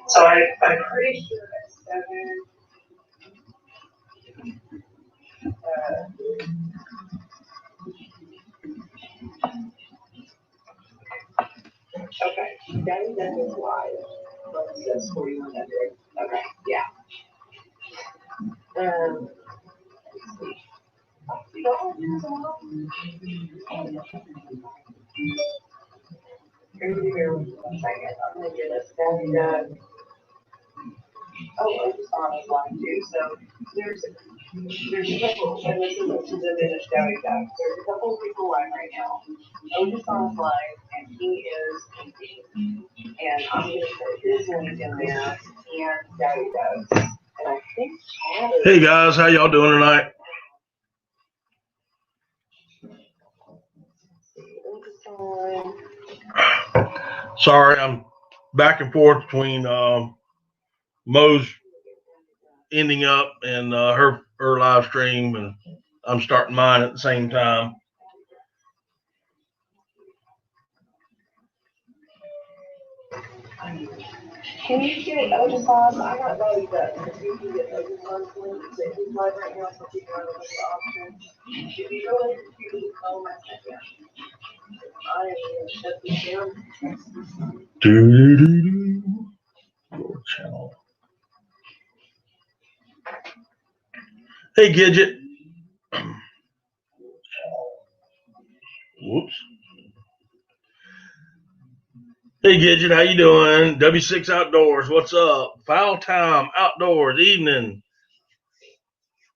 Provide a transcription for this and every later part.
So I'm pretty sure that 7. Okay, that is live. But it says 4100. Okay, yeah. Let's see. Maybe here with one second. I'm gonna get a static. Oh, I just saw it online too. So there's a couple, and this isn't to diminish Downey Duck. There's a couple of people live right now. Otis on live, and he is painting. And I'm gonna put his link in there and Downey Duck. And I think Chad is. Hey guys, how y'all doing tonight? Sorry, I'm back and forth between Mo's ending up and her live stream, and I'm starting mine at the same time. Can you get Otis on? I got Downey Duck. If you can get Otis on link, that he's live right now, so people are looking for options. If you go into the phone, I am going to shut this down. Your channel. Hey Gidget. Whoops. Hey Gidget, how you doing? W6 Outdoors, what's up? Foul Time Outdoors, evening.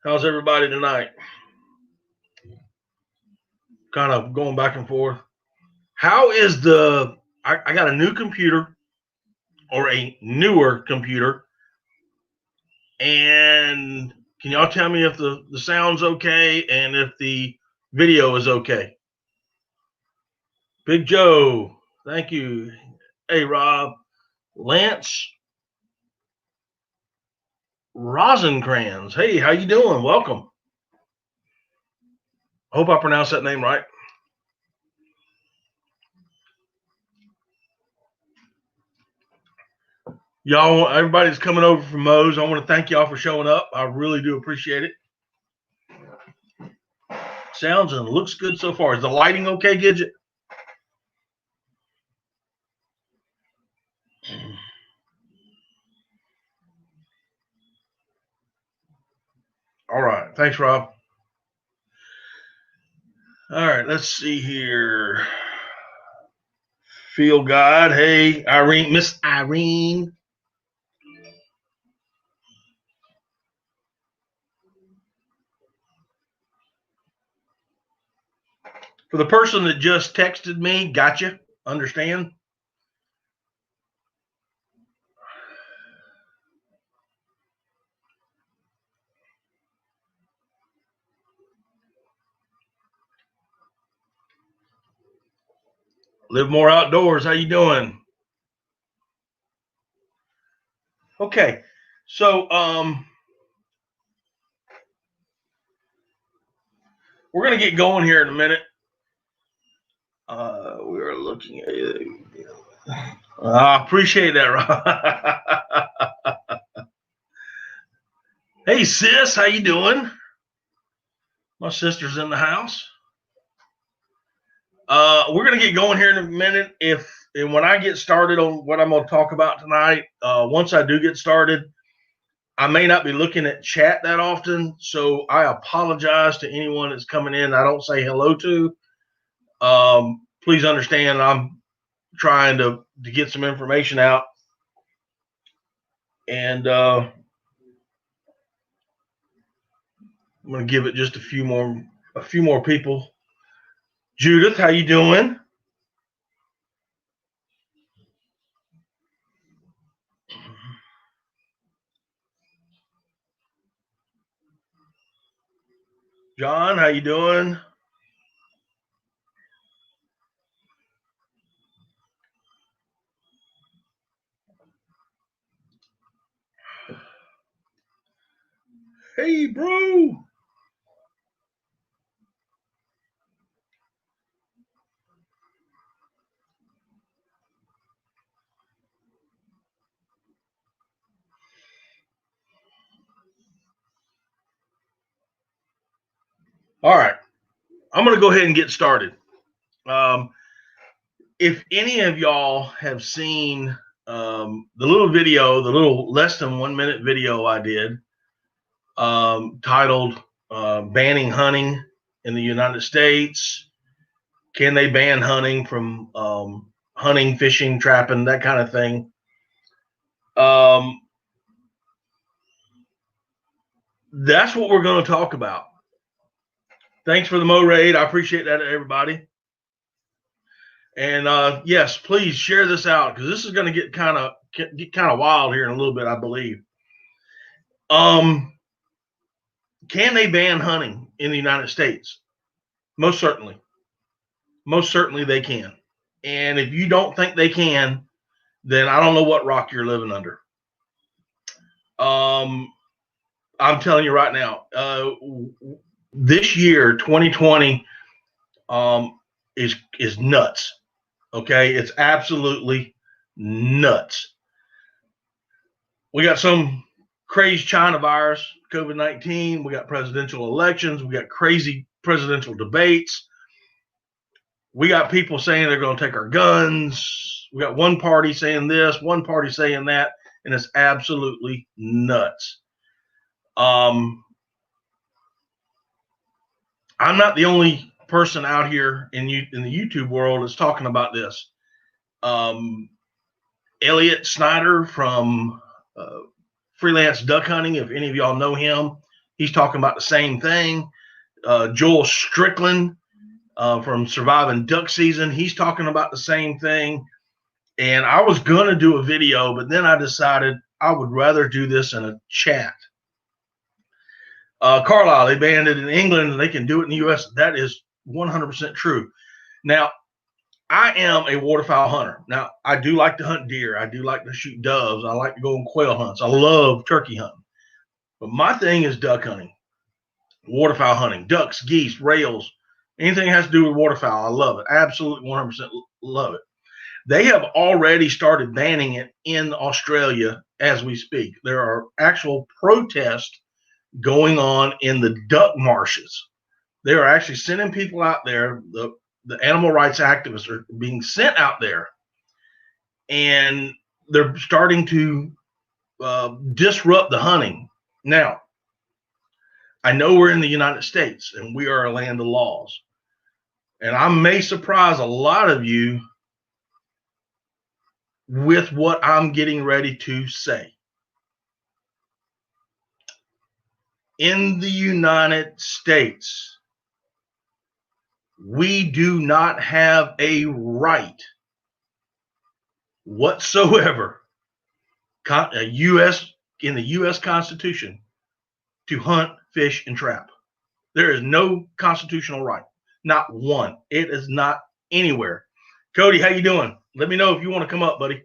How's everybody tonight? Kind of going back and forth. How is I got a new computer, or a newer computer, and can y'all tell me if the sound's okay and if the video is okay? Big Joe, thank you. Hey Rob, Lance Rosencrans, hey, how you doing? Welcome. Hope I pronounced that name right. Y'all, everybody's coming over from Moe's. I want to thank y'all for showing up. I really do appreciate it. Sounds and looks good so far. Is the lighting okay, Gidget? All right. Thanks, Rob. All right. Let's see here. Field Guide. Hey, Irene. Miss Irene. For the person that just texted me, gotcha. Understand? Live more outdoors. How you doing? Okay. So, we're going to get going here in a minute. We are looking at it. I appreciate that, Rob. Hey, sis, how you doing? My sister's in the house. We're going to get going here in a minute. And when I get started on what I'm going to talk about tonight, once I do get started, I may not be looking at chat that often, so I apologize to anyone that's coming in I don't say hello to. Please understand I'm trying to get some information out. And I'm going to give it just a few more people. Judith, how you doing? John, how you doing? Hey, bro. All right. I'm going to go ahead and get started. If any of y'all have seen the little video, the little less than 1 minute video I did titled Banning Hunting in the United States, can they ban hunting from hunting, fishing, trapping, that kind of thing? That's what we're going to talk about. Thanks for the Mo Raid. I appreciate that, everybody. And yes, please share this out because this is going to get kind of wild here in a little bit, I believe. Can they ban hunting in the United States? Most certainly. Most certainly they can. And if you don't think they can, then I don't know what rock you're living under. I'm telling you right now, this year, 2020, is nuts. Okay, it's absolutely nuts. We got some crazy China virus, COVID-19. We got presidential elections. We got crazy presidential debates. We got people saying they're going to take our guns. We got one party saying this, one party saying that, and it's absolutely nuts. I'm not the only person out here in the YouTube world that's talking about this. Elliot Snyder from Freelance Duck Hunting, if any of y'all know him, he's talking about the same thing. Joel Strickland from Surviving Duck Season, he's talking about the same thing. And I was going to do a video, but then I decided I would rather do this in a chat. Carlisle, they banned it in England and they can do it in the U.S. That is 100% true. Now, I am a waterfowl hunter. Now, I do like to hunt deer. I do like to shoot doves. I like to go on quail hunts. I love turkey hunting. But my thing is duck hunting, waterfowl hunting, ducks, geese, rails, anything that has to do with waterfowl. I love it. Absolutely 100% love it. They have already started banning it in Australia as we speak. There are actual protests going on in the duck marshes. They are actually sending people out there. The animal rights activists are being sent out there, and they're starting to disrupt the hunting. Now, I know we're in the United States, and we are a land of laws. And I may surprise a lot of you with what I'm getting ready to say. In the United States, we do not have a right whatsoever in the U.S. Constitution to hunt, fish, and trap. There is no constitutional right. Not one. It is not anywhere. Cody, how you doing? Let me know if you want to come up, buddy.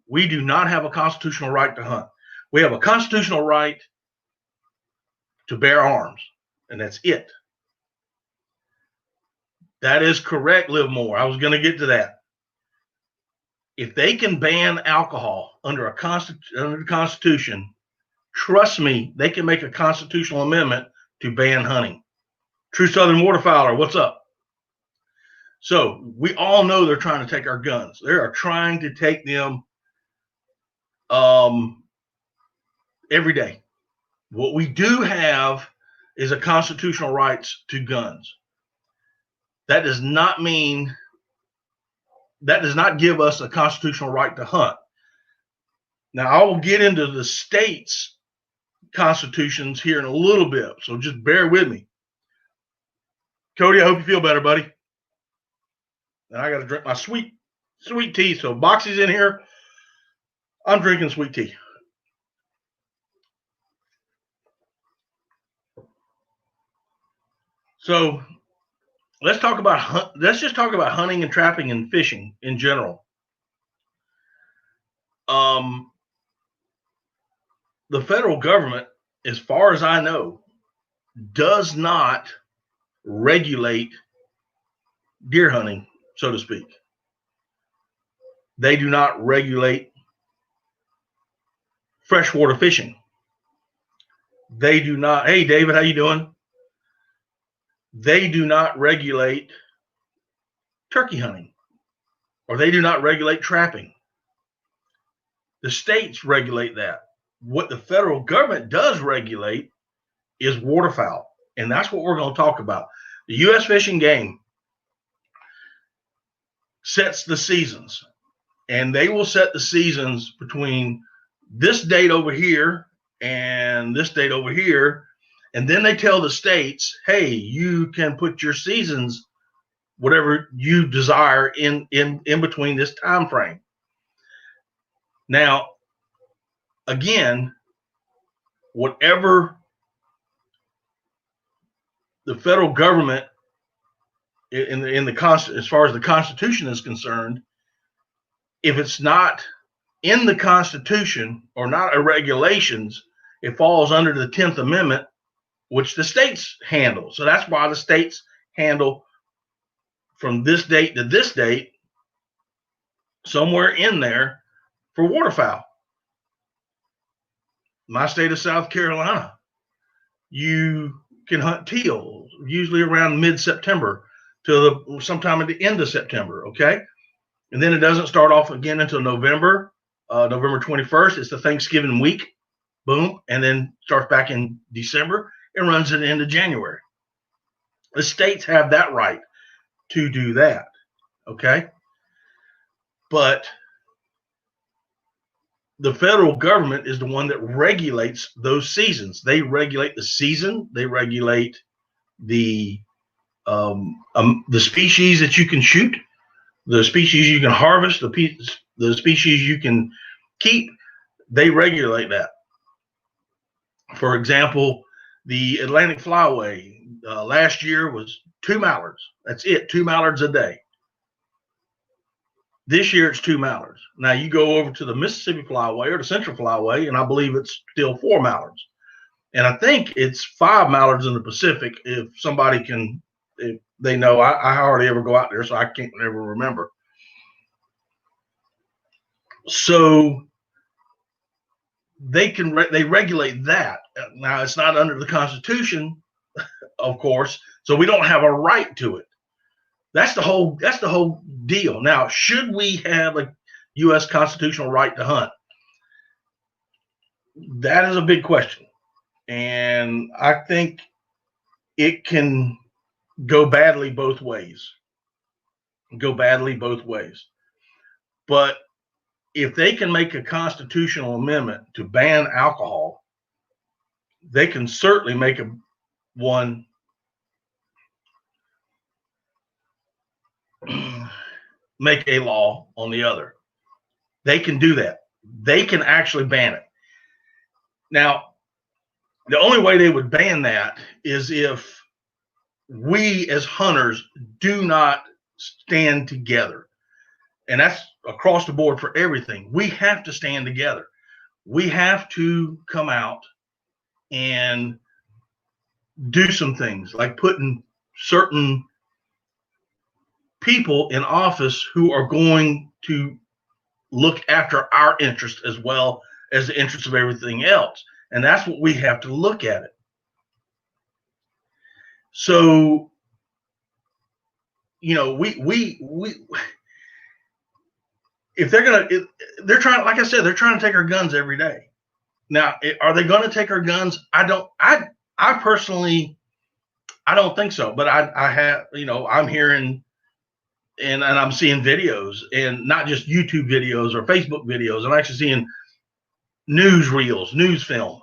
We do not have a constitutional right to hunt. We have a constitutional right to bear arms, and that's it. That is correct, Livermore. I was going to get to that. If they can ban alcohol under the Constitution, trust me, they can make a constitutional amendment to ban hunting. True Southern Waterfowler, what's up? So we all know they're trying to take our guns. They are trying to take them every day. What we do have is a constitutional rights to guns. That does not give us a constitutional right to hunt. Now, I will get into the states' constitutions here in a little bit, so just bear with me. Cody, I hope you feel better, buddy. And I got to drink my sweet tea. So Boxy's in here. I'm drinking sweet tea. So let's just talk about hunting and trapping and fishing in general. The federal government, as far as I know, does not regulate deer hunting, so to speak. They do not regulate freshwater fishing. They do not. Hey, David, how you doing? they do not regulate turkey hunting, or they do not regulate trapping. The states regulate that. What the federal government does regulate is waterfowl, and that's what we're going to talk about. The U.S. Fish and Game sets the seasons, and they will set the seasons between this date over here and this date over here, and then they tell the states, hey, you can put your seasons whatever you desire in between this time frame. Now, again, whatever the federal government in the as far as the Constitution is concerned, if it's not in the Constitution or not a regulations, it falls under the 10th Amendment, which the states handle. So that's why the states handle from this date to this date, somewhere in there, for waterfowl. My state of South Carolina, you can hunt teal usually around mid-September to sometime at the end of September, okay? And then it doesn't start off again until November 21st. It's the Thanksgiving week, boom, and then starts back in December and runs it into January. The states have that right to do that, okay? But the federal government is the one that regulates those seasons. They regulate the season. They regulate the species that you can shoot, the species you can harvest, the species you can keep. They regulate that. For example, the Atlantic Flyway last year was 2 mallards. That's it, 2 mallards a day. This year it's 2 mallards. Now you go over to the Mississippi Flyway or the Central Flyway, and I believe it's still 4 mallards. And I think it's 5 mallards in the Pacific. If somebody can, if they know, I hardly ever go out there, so I can't ever remember. So they regulate that. Now it's not under the Constitution, of course, so we don't have a right to it. That's the whole deal. Now, should we have a U.S. constitutional right to hunt? That is a big question. And I think it can go badly both ways. But if they can make a constitutional amendment to ban alcohol, they can certainly make one make a law on the other. They can do that. They can actually ban it. Now, the only way they would ban that is if we as hunters do not stand together. And that's across the board for everything. We have to stand together. We have to come out and do some things, like putting certain people in office who are going to look after our interests as well as the interests of everything else. And that's what we have to look at it. So, you know, we if they're trying, like I said, they're trying to take our guns every day. Now, are they going to take our guns? I personally, I don't think so. But I have, you know, I'm hearing and I'm seeing videos, and not just YouTube videos or Facebook videos. I'm actually seeing news reels, news film.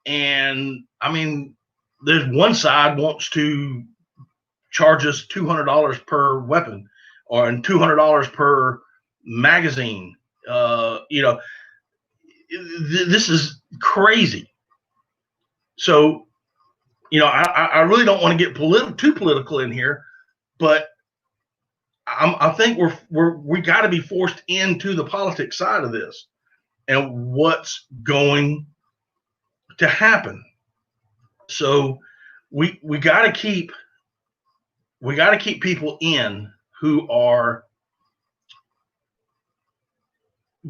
And I mean, there's one side wants to charge us $200 per weapon or $200 per magazine. You know, this is crazy. So, you know, I really don't want to get too political in here, but I think we got to be forced into the politics side of this and what's going to happen. So we got to keep people in who are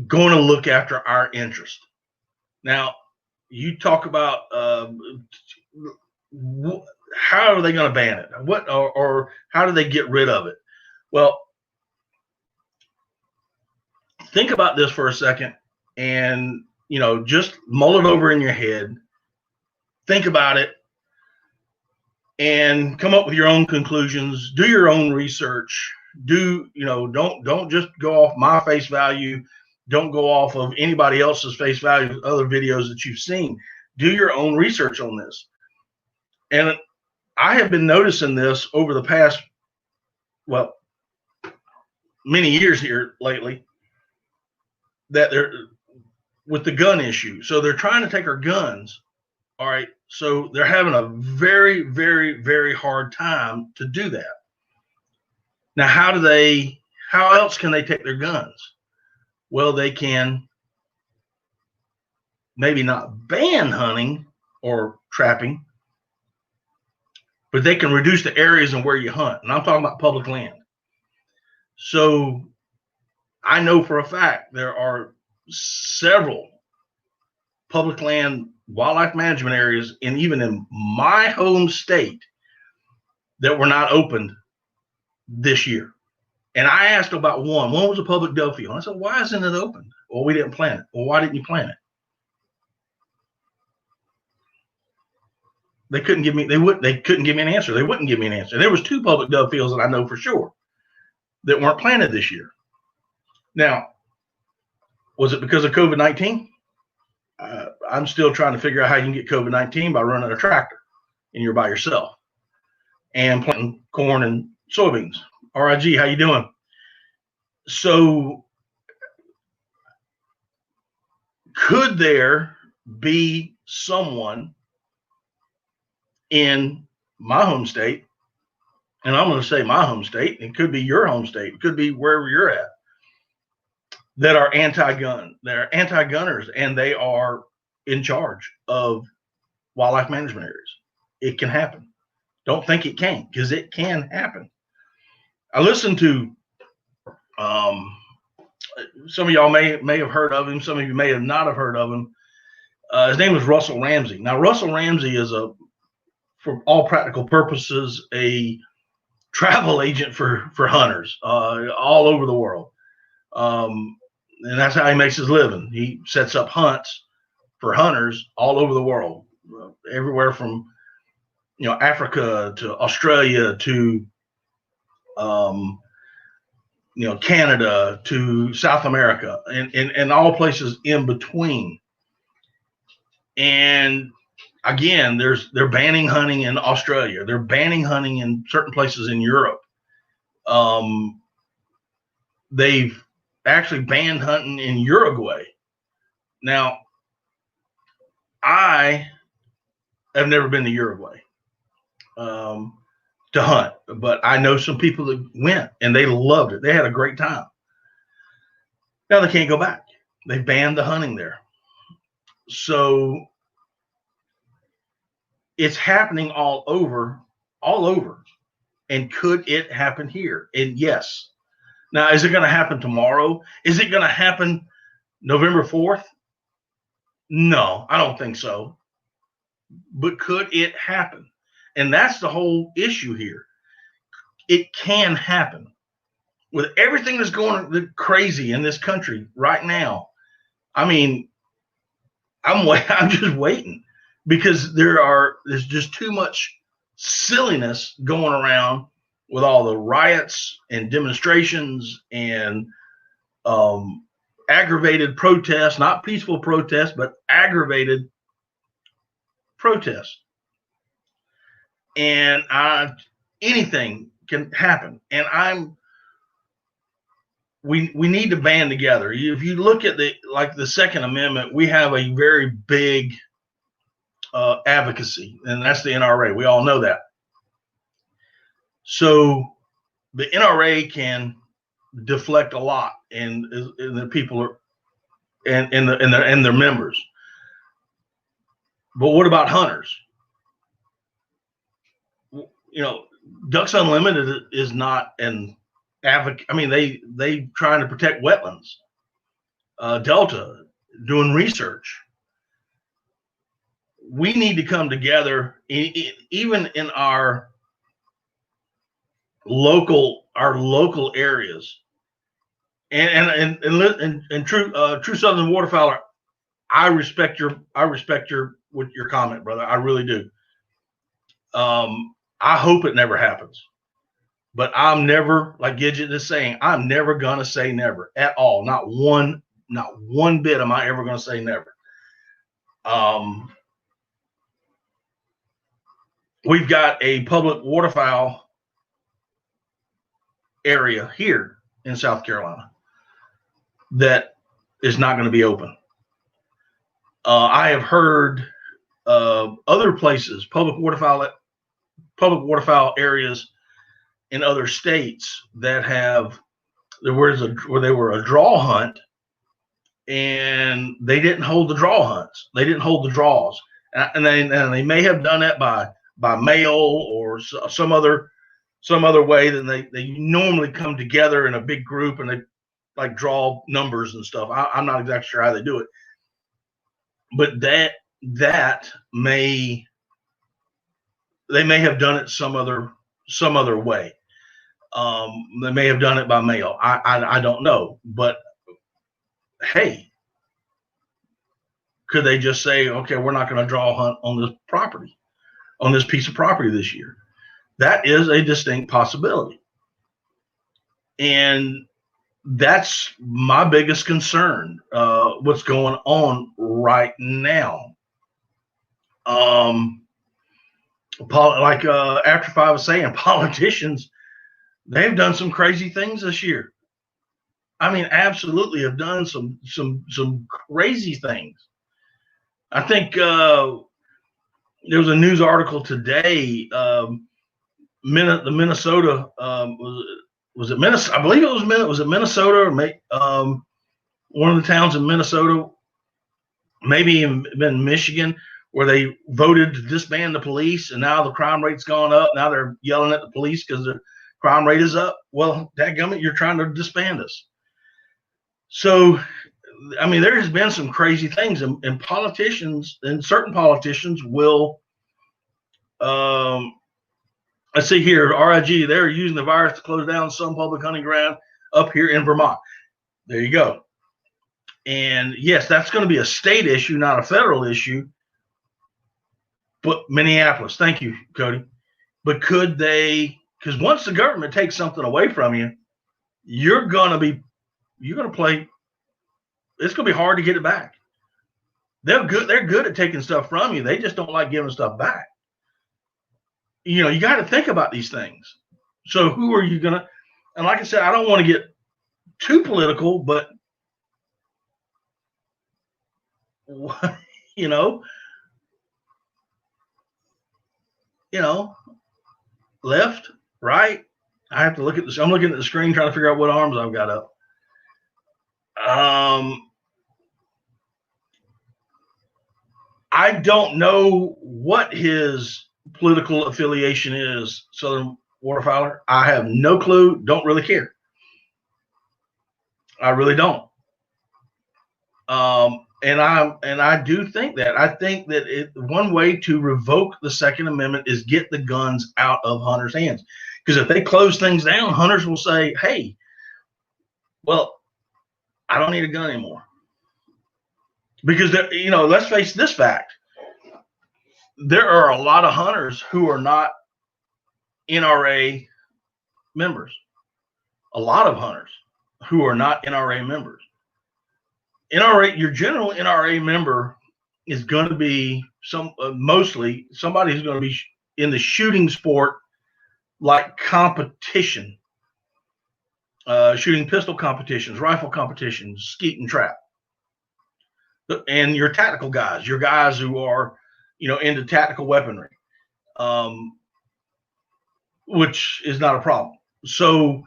going to look after our interest. Now, you talk about how are they going to ban it? What or how do they get rid of it? Well, think about this for a second, and just mull it over in your head. Think about it, and come up with your own conclusions. Do your own research. Don't just go off my face value. Don't go off of anybody else's face value, other videos that you've seen. Do your own research on this. And I have been noticing this over the past, well, many years here lately, that they're with the gun issue. So they're trying to take our guns. All right. So they're having a very, very, very hard time to do that. Now, how else can they take their guns? Well, they can maybe not ban hunting or trapping, but they can reduce the areas and where you hunt. And I'm talking about public land. So I know for a fact there are several public land wildlife management areas, and even in my home state, that were not opened this year. And I asked about one. One was a public dove field. I said, why isn't it open? Well, we didn't plant it. Well, why didn't you plant it? They couldn't give me an answer. They wouldn't give me an answer. There was 2 public dove fields that I know for sure that weren't planted this year. Now, was it because of COVID-19? I'm still trying to figure out how you can get COVID-19 by running a tractor and you're by yourself and planting corn and soybeans. RIG, how you doing? So could there be someone in my home state, and I'm going to say my home state, it could be your home state, it could be wherever you're at, that are anti-gun, they're anti-gunners, and they are in charge of wildlife management areas? It can happen. Don't think it can't, because it can happen. I listened to some of y'all may have heard of him. Some of you may have not have heard of him. His name is Russell Ramsey. Now, Russell Ramsey is for all practical purposes, a travel agent for hunters all over the world. And that's how he makes his living. He sets up hunts for hunters all over the world, everywhere from Africa to Australia to Canada to South America, and all places in between. And again, they're banning hunting in Australia. They're banning hunting in certain places in Europe. They've actually banned hunting in Uruguay. Now, I have never been to Uruguay to hunt, but I know some people that went and they loved it. They had a great time. Now they can't go back. They banned the hunting there. So it's happening all over. And could it happen here? And yes. Now, is it going to happen tomorrow? Is it going to happen November 4th? No, I don't think so. But could it happen? And that's the whole issue here. It can happen. With everything that's going crazy in this country right now, I mean, I'm just waiting, because there's just too much silliness going around with all the riots and demonstrations and aggravated protests, not peaceful protests, but aggravated protests. And anything can happen. And we need to band together. If you look at the Second Amendment, we have a very big advocacy, and that's the NRA. We all know that. So the NRA can deflect a lot, and the people are and their members. But what about hunters? Ducks Unlimited is not an advocate. I mean, they trying to protect wetlands. Delta doing research. we need to come together, even in our local areas. And true Southern waterfowler, I respect your with your comment, brother. I really do. I hope it never happens, but I'm never, like Gidget is saying, I'm never gonna say never at all. Not one bit am I ever gonna say never. We've got a public waterfowl area here in South Carolina that is not going to be open. I have heard other places, public waterfowl areas in other states that where they were a draw hunt, and they didn't hold the draw hunts. They didn't hold the draws, and they may have done that by mail or some other way. Than they normally come together in a big group and they like draw numbers and stuff. I'm not exactly sure how they do it, but they may have done it some other way. They may have done it by mail. I don't know, but hey, could they just say, okay, we're not going to draw a hunt on this property, on this piece of property this year? That is a distinct possibility. And that's my biggest concern, what's going on right now. Like After Five was saying, politicians, they've done some crazy things this year. I mean, absolutely have done some crazy things. I think there was a news article today. The Minnesota was it Minnesota? I believe it was Minnesota. Was it Minnesota or one of the towns in Minnesota, maybe in Michigan, where they voted to disband the police, and now the crime rate's gone up. Now they're yelling at the police because the crime rate is up. Well, dadgummit, you're trying to disband us. So, I mean, there has been some crazy things, and politicians, and certain politicians will, let's see here, RIG, they're using the virus to close down some public hunting ground up here in Vermont. There you go. And yes, that's going to be a state issue, not a federal issue. But Minneapolis, thank you, Cody. But could they, because once the government takes something away from you, you're going to play, it's going to be hard to get it back. They're good at taking stuff from you. They just don't like giving stuff back. You know, you got to think about these things. So who are you going to, and like I said, I don't want to get too political, but, you know, left, right. I have to look at this. I'm looking at the screen trying to figure out what arms I've got up. I don't know what his political affiliation is, Southern Waterfowler. I have no clue. Don't really care. I really don't. And I do think that. I think that one way to revoke the Second Amendment is get the guns out of hunters' hands. Because if they close things down, hunters will say, hey, well, I don't need a gun anymore. Because, let's face this fact. There are a lot of hunters who are not NRA members. A lot of hunters who are not NRA members. Your general NRA member is going to be mostly somebody who's going to be in the shooting sport, like competition, shooting pistol competitions, rifle competitions, skeet and trap, and your tactical guys, your guys who are, into tactical weaponry, which is not a problem. So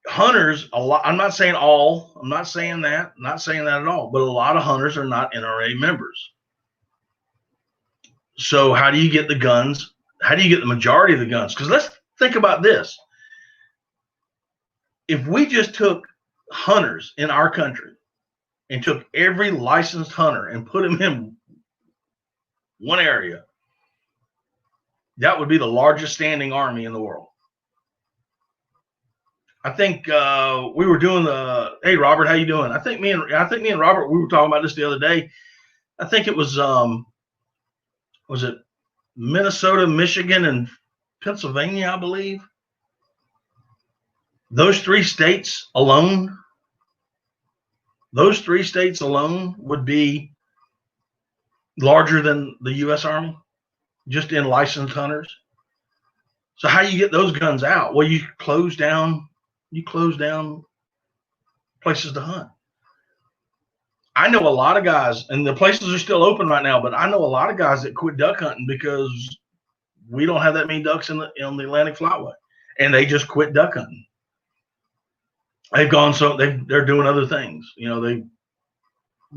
hunters, a lot, I'm not saying all, I'm not saying that at all, but a lot of hunters are not NRA members. So how do you get the guns? How do you get the majority of the guns? Because let's think about this. If we just took hunters in our country and took every licensed hunter and put him in one area, that would be the largest standing army in the world. I think we were doing hey Robert, how you doing? I think me and Robert, we were talking about this the other day. I think it was it Minnesota, Michigan, and Pennsylvania, I believe. Those three states alone would be larger than the U.S. Army, just in licensed hunters. So how you get those guns out? Well, you close down places to hunt. I know a lot of guys, and the places are still open right now, but I know a lot of guys that quit duck hunting because we don't have that many ducks on the Atlantic Flyway, and they just quit duck hunting. They've gone, so they're doing other things. You know, they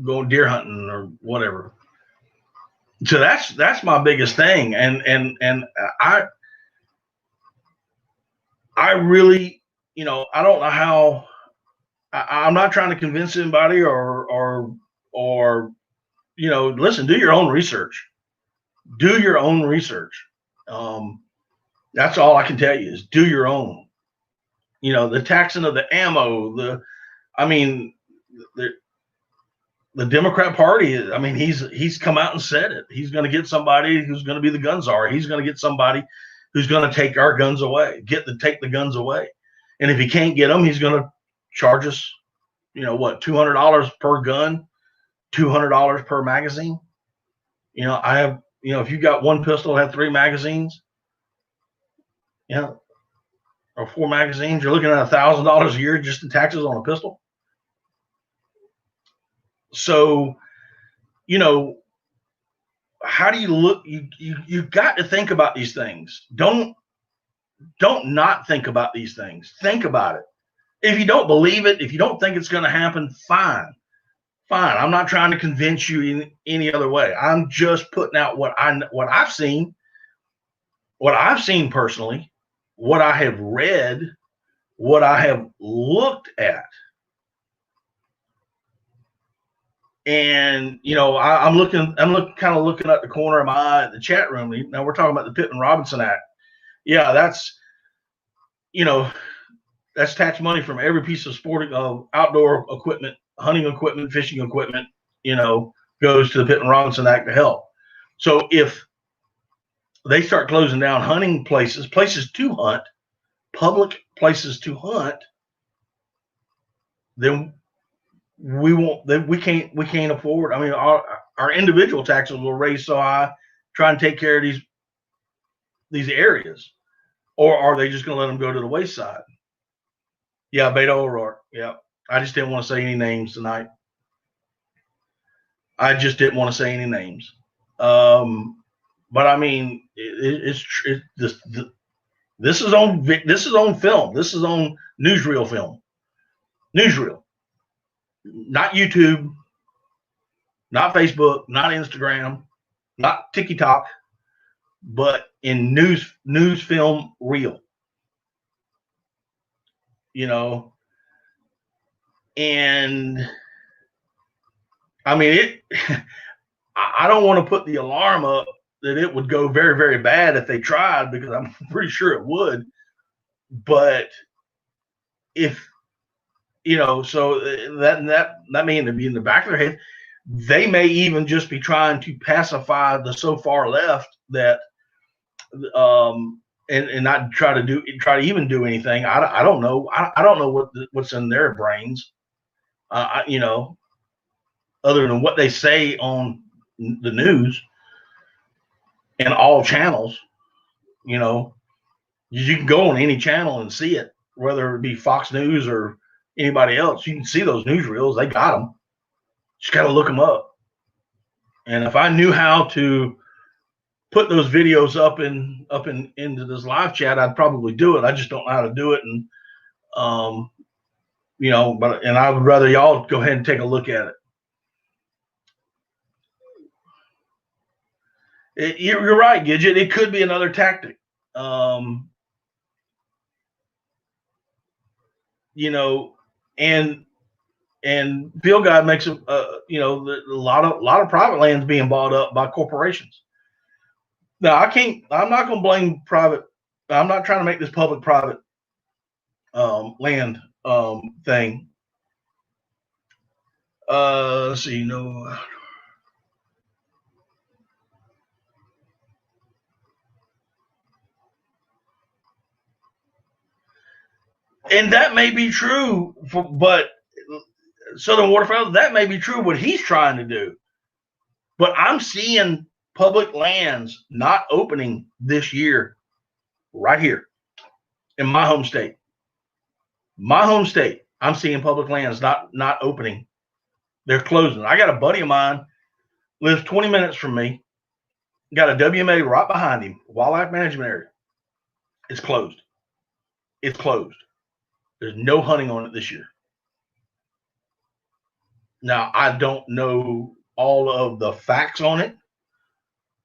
go deer hunting or whatever. So that's my biggest thing, and I really, you know, I don't know how. I'm not trying to convince anybody or you know, listen, do your own research. Do your own research. That's all I can tell you is do your own. You know, the taxing of the ammo, I mean, the Democrat Party, I mean, he's come out and said it. He's going to get somebody who's going to be the gun czar. He's going to get somebody who's going to take our guns away, take the guns away. And if he can't get them, he's going to charge us, you know, what, $200 per gun, $200 per magazine. You know, I have, you know, if you got one pistol, have 3 magazines, you know, or 4 magazines, you're looking at $1,000 a year just in taxes on a pistol. So, you know, how do you look? You've got to think about these things. Don't not think about these things. Think about it. If you don't believe it, if you don't think it's going to happen, fine. I'm not trying to convince you in any other way. I'm just putting out what I've seen personally, what I have read, what I have looked at. And, you know, I'm kind of looking at the corner of my eye at the chat room. Now we're talking about the Pittman Robinson Act. Yeah, that's, you know, that's tax money from every piece of sporting outdoor equipment, hunting equipment, fishing equipment, you know, goes to the Pittman Robinson Act to help. So if they start closing down hunting places to hunt, public places to hunt, then we can't afford. I mean, our individual taxes will raise so high, try and take care of these areas, or are they just going to let them go to the wayside? Yeah, Beto O'Rourke. Yeah, I just didn't want to say any names tonight. But I mean, this is on film. This is on newsreel film. Newsreel. Not YouTube, not Facebook, not Instagram, not TikTok, but in news film reel. You know, and I mean I don't want to put the alarm up that it would go very, very bad if they tried, because I'm pretty sure it would. But if, you know, so that may be in the back of their head. They may even just be trying to pacify the so far left that, and not try to even do anything. I don't know. I don't know what's in their brains. You know, other than what they say on the news and all channels. You know, you can go on any channel and see it, whether it be Fox News or anybody else. You can see those newsreels. They got them. Just got to look them up. And if I knew how to put those videos up into this live chat, I'd probably do it. I just don't know how to do it. And, you know, and I would rather y'all go ahead and take a look at it. You're right, Gidget. It could be another tactic. You know, and and Field Guide makes a lot of private lands being bought up by corporations. Now I'm not going to blame private. I'm not trying to make this public-private land thing. Let's see, no. And that may be true, but Southern Waterfowl, that may be true what he's trying to do. But I'm seeing public lands not opening this year right here in my home state. My home state, I'm seeing public lands not opening. They're closing. I got a buddy of mine, lives 20 minutes from me, got a WMA right behind him, wildlife management area. It's closed. It's closed. There's no hunting on it this year. Now, I don't know all of the facts on it.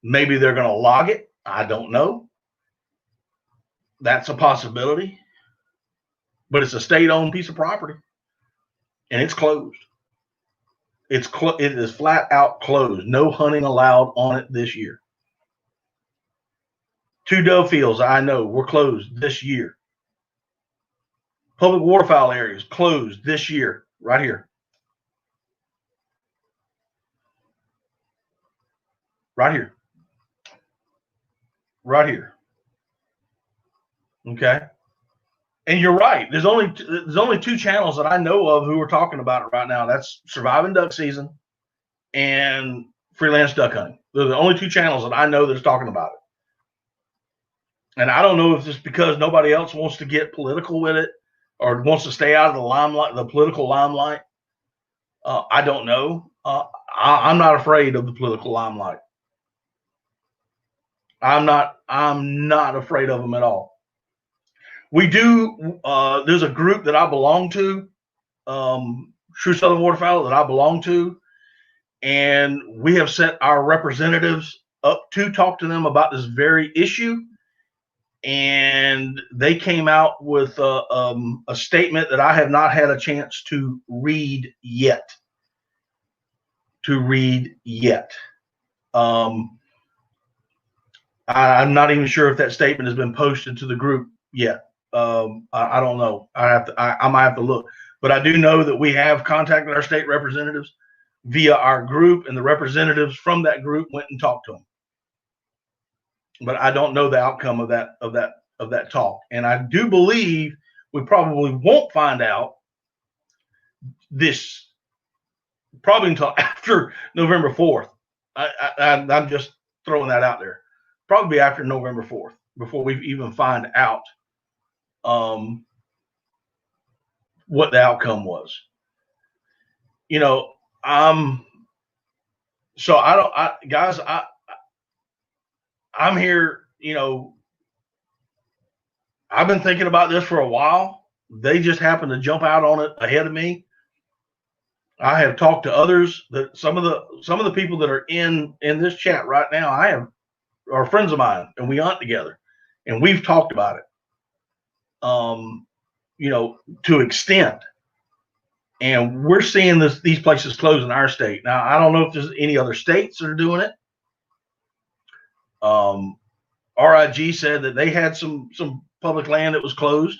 Maybe they're going to log it. I don't know. That's a possibility. But it's a state-owned piece of property, and it's closed. It is flat out closed. No hunting allowed on it this year. 2 dove fields I know were closed this year. Public waterfowl areas closed this year, right here. Right here. Right here. Okay. And you're right. There's only 2 channels that I know of who are talking about it right now. That's Surviving Duck Season and Freelance Duck Hunting. They're the only 2 channels that I know that's talking about it. And I don't know if it's because nobody else wants to get political with it or wants to stay out of the limelight, the political limelight. I don't know. I'm not afraid of the political limelight. I'm not afraid of them at all. We do. There's a group that I belong to, True Southern Waterfowl, that I belong to, and we have set our representatives up to talk to them about this very issue. And they came out with a statement that I have not had a chance to read yet. I'm not even sure if that statement has been posted to the group yet. I don't know. I might have to look. But I do know that we have contacted our state representatives via our group, and the representatives from that group went and talked to them. But I don't know the outcome of that talk. And I do believe we probably won't find out this probably until after November 4th. I'm just throwing that out there. Probably after November 4th before we even find out what the outcome was. I'm here, I've been thinking about this for a while. They just happened to jump out on it ahead of me. I have talked to others that some of the people that are in this chat right now, are friends of mine, and we hunt together, and we've talked about it. To extent, and we're seeing these places close in our state. Now, I don't know if there's any other states that are doing it. RIG said that they had some public land that was closed.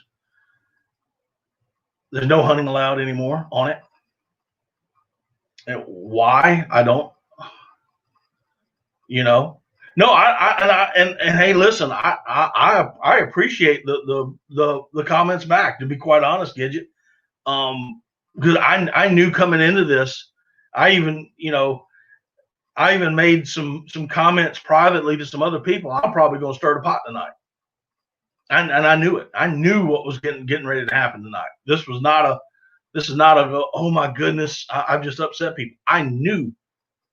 There's no hunting allowed anymore on it. And why? I don't. No, and hey, listen, I appreciate the comments back. To be quite honest, Gidget, because I knew coming into this, I even made some comments privately to some other people. I'm probably going to start a pot tonight, and I knew it. I knew what was getting ready to happen tonight. This is not a oh my goodness, I've just upset people. I knew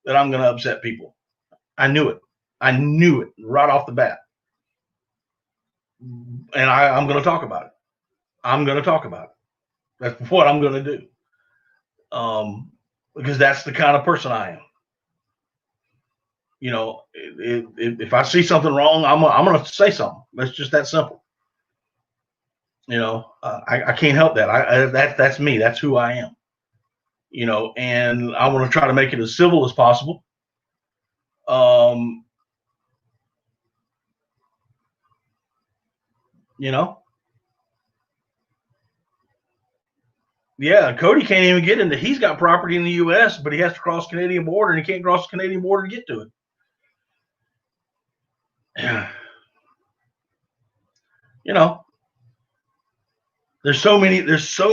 that I'm going to upset people. I knew it. I knew it right off the bat. And I'm going to talk about it. I'm going to talk about it. That's what I'm going to do. Because that's the kind of person I am. If I see something wrong, I'm going to say something. It's just that simple. I can't help that. That's me. That's who I am. and I want to try to make it as civil as possible. Um, yeah, Cody can't even get into. He's got property in the U.S., but he has to cross the Canadian border, and he can't cross the Canadian border to get to it. There's so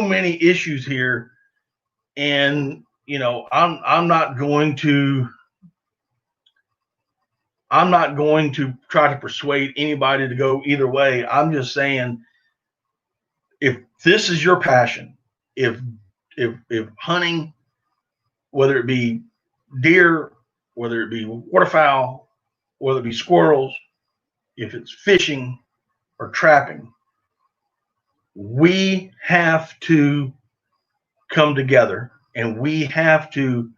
many issues here, and I'm not going to try to persuade anybody to go either way. I'm just saying, if this is your passion, if hunting, whether it be deer, whether it be waterfowl, whether it be squirrels, if it's fishing or trapping, we have to come together, and we have to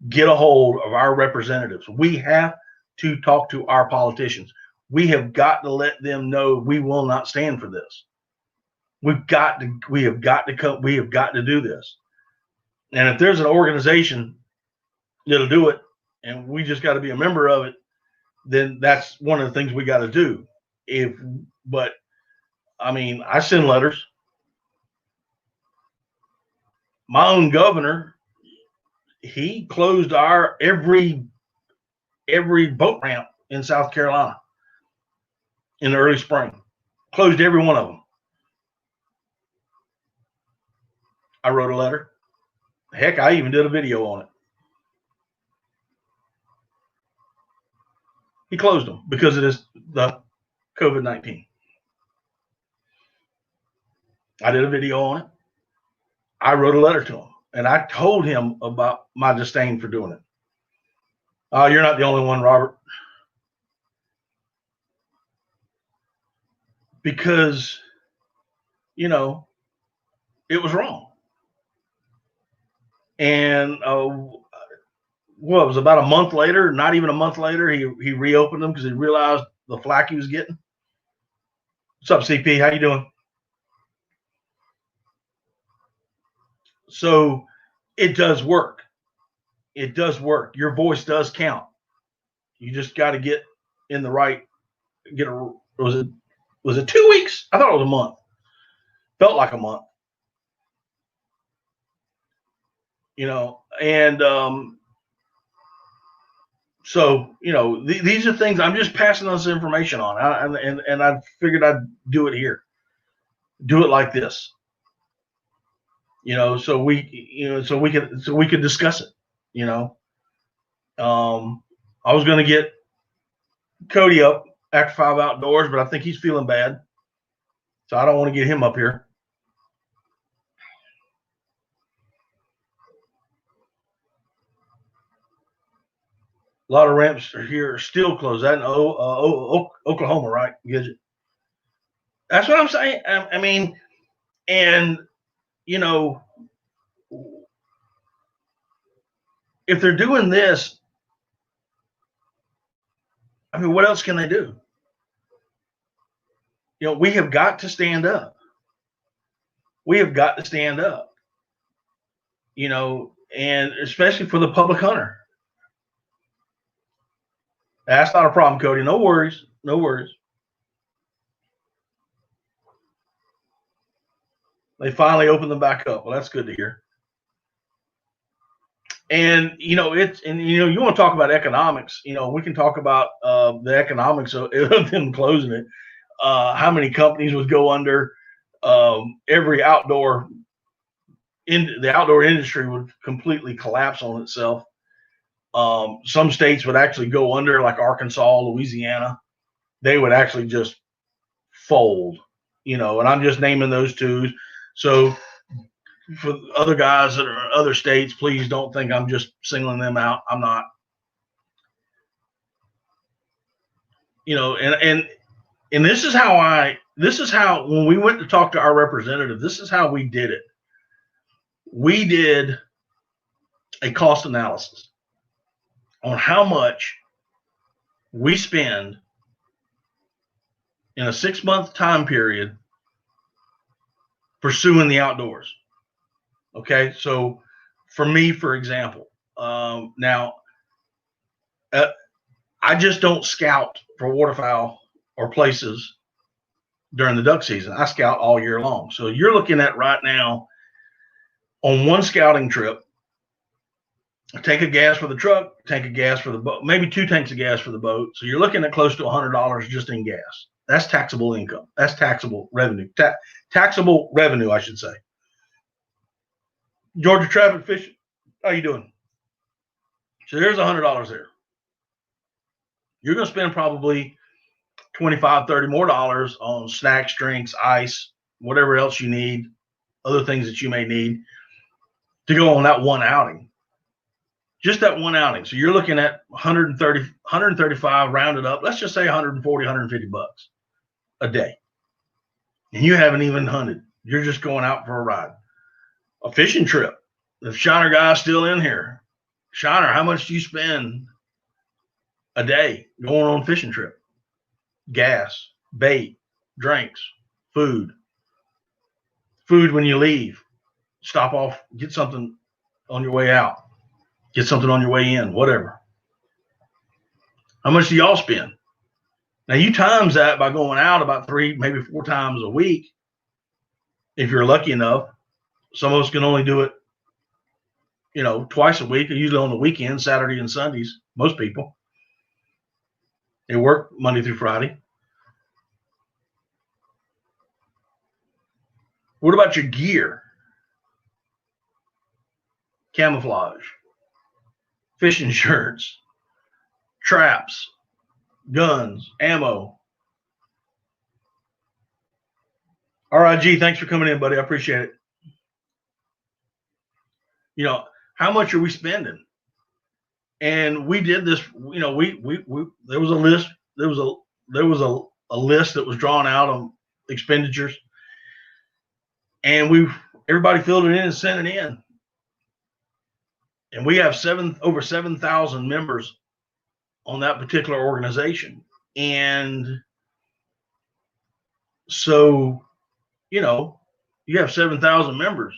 get a hold of our representatives. We have to talk to our politicians. We have got to let them know we will not stand for this. We have got to do this. And if there's an organization that'll do it, and we just got to be a member of it, then that's one of the things we got to do. But I mean, I send letters. My own governor, he closed every boat ramp in South Carolina in the early spring. Closed every one of them. I wrote a letter. Heck, I even did a video on it. He closed them because it is the COVID-19. I did a video on it. I wrote a letter to him, and I told him about my disdain for doing it. You're not the only one, Robert. Because, it was wrong. And it was about a month later, not even a month later, he reopened them because he realized the flack he was getting. What's up, CP? How you doing? So it does work. It does work. Your voice does count. You just got to get in the right. Was it 2 weeks? I thought it was a month. Felt like a month. And so these are things I'm just passing this information on, and I figured I'd do it here, do it like this, so we could discuss it. I was going to get Cody up after 5 outdoors, but I think he's feeling bad, so I don't want to get him up here. A lot of ramps here are still closed. That in Oklahoma, right? Gidget. That's what I'm saying. I mean, and if they're doing this, I mean, what else can they do? We have got to stand up. We have got to stand up. And especially for the public hunter. That's not a problem, Cody. No worries. No worries. They finally opened them back up. Well, that's good to hear. And you want to talk about economics. We can talk about the economics of them closing it. How many companies would go under? Every the outdoor industry would completely collapse on itself. Some states would actually go under, like Arkansas, Louisiana. They would actually just fold, and I'm just naming those two. So for other guys that are in other states, please don't think I'm just singling them out. I'm not. And this is how when we went to talk to our representative, this is how we did it. We did a cost analysis on how much we spend in a 6-month time period pursuing the outdoors. Okay, so for me, for example, now I just don't scout for waterfowl or places during the duck season. I scout all year long. So you're looking at right now on one scouting trip, a tank of gas for the truck, tank of gas for the boat, maybe 2 tanks of gas for the boat. So you're looking at close to $100 just in gas. That's taxable income. That's taxable revenue. Taxable revenue, I should say. Georgia Traffic Fishing, how you doing? So there's $100 there. You're going to spend probably 25, 30 more dollars on snacks, drinks, ice, whatever else you need, other things that you may need to go on that one outing. Just that one outing. So you're looking at 130, 135 rounded up. Let's just say 140, 150 bucks a day. And you haven't even hunted. You're just going out for a ride. A fishing trip. The Shiner guy's still in here. Shiner, how much do you spend a day going on a fishing trip? Gas, bait, drinks, food. Food when you leave. Stop off, get something on your way out. Get something on your way in, whatever. How much do y'all spend? Now you times that by going out about 3, maybe 4 times a week. If you're lucky enough, some of us can only do it, twice a week, usually on the weekend, Saturday and Sundays. Most people. They work Monday through Friday. What about your gear? Camouflage, fishing shirts, traps, guns, ammo. RIG, thanks for coming in, buddy. I appreciate it. How much are we spending? And we did this, we there was a list, there was a list that was drawn out on expenditures, and everybody filled it in and sent it in. And we have over 7,000 members on that particular organization. And so, you have 7,000 members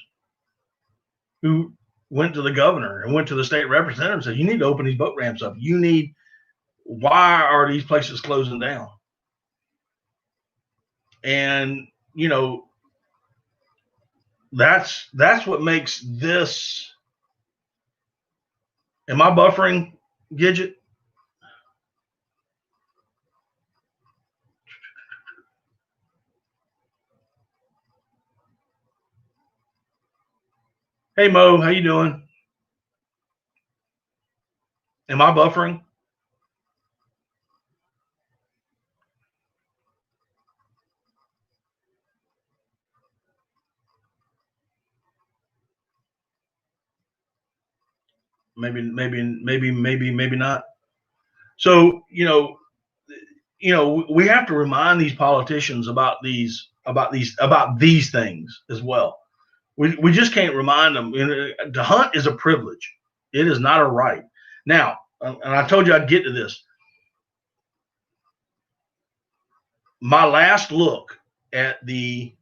who went to the governor and went to the state representative and said, you need to open these boat ramps up. Why are these places closing down? And, that's what makes this. Am I buffering, Gidget? Hey, Mo, how you doing? Am I buffering? Maybe not. So, we have to remind these politicians about these things as well. We just can't remind them. To hunt is a privilege. It is not a right. Now, and I told you I'd get to this. My last look at the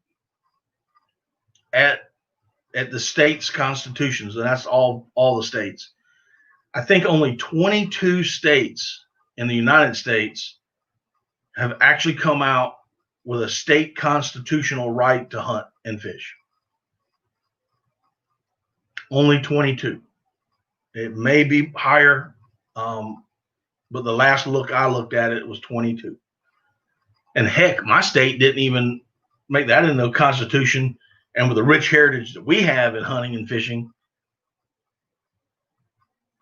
states' constitutions, and that's all the states. I think only 22 states in the United States have actually come out with a state constitutional right to hunt and fish. Only 22. It may be higher, but the last look I looked at it was 22. And heck, my state didn't even make that into the Constitution. And with the rich heritage that we have in hunting and fishing,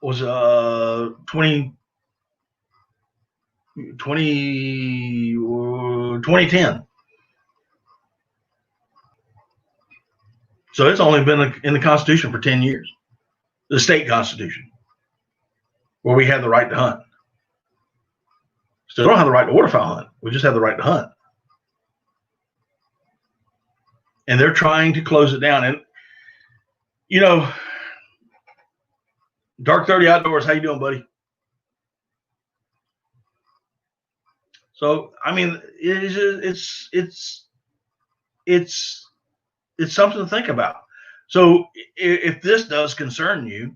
was 2010. So it's only been in the Constitution for 10 years, the state Constitution, where we have the right to hunt. Still don't have the right to waterfowl hunt. We just have the right to hunt. And they're trying to close it down. And, Dark 30 Outdoors, how you doing, buddy? So, I mean, it's something to think about. So if this does concern you,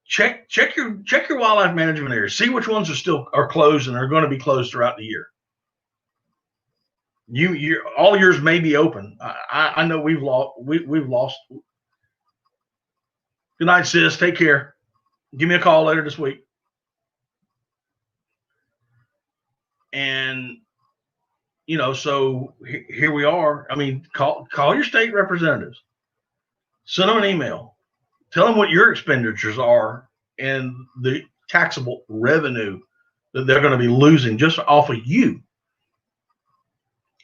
check your wildlife management areas. See which ones are closed and are going to be closed throughout the year. All yours may be open. I know we've lost. Good night, sis. Take care. Give me a call later this week. And so here we are. I mean, call your state representatives. Send them an email. Tell them what your expenditures are and the taxable revenue that they're going to be losing just off of you.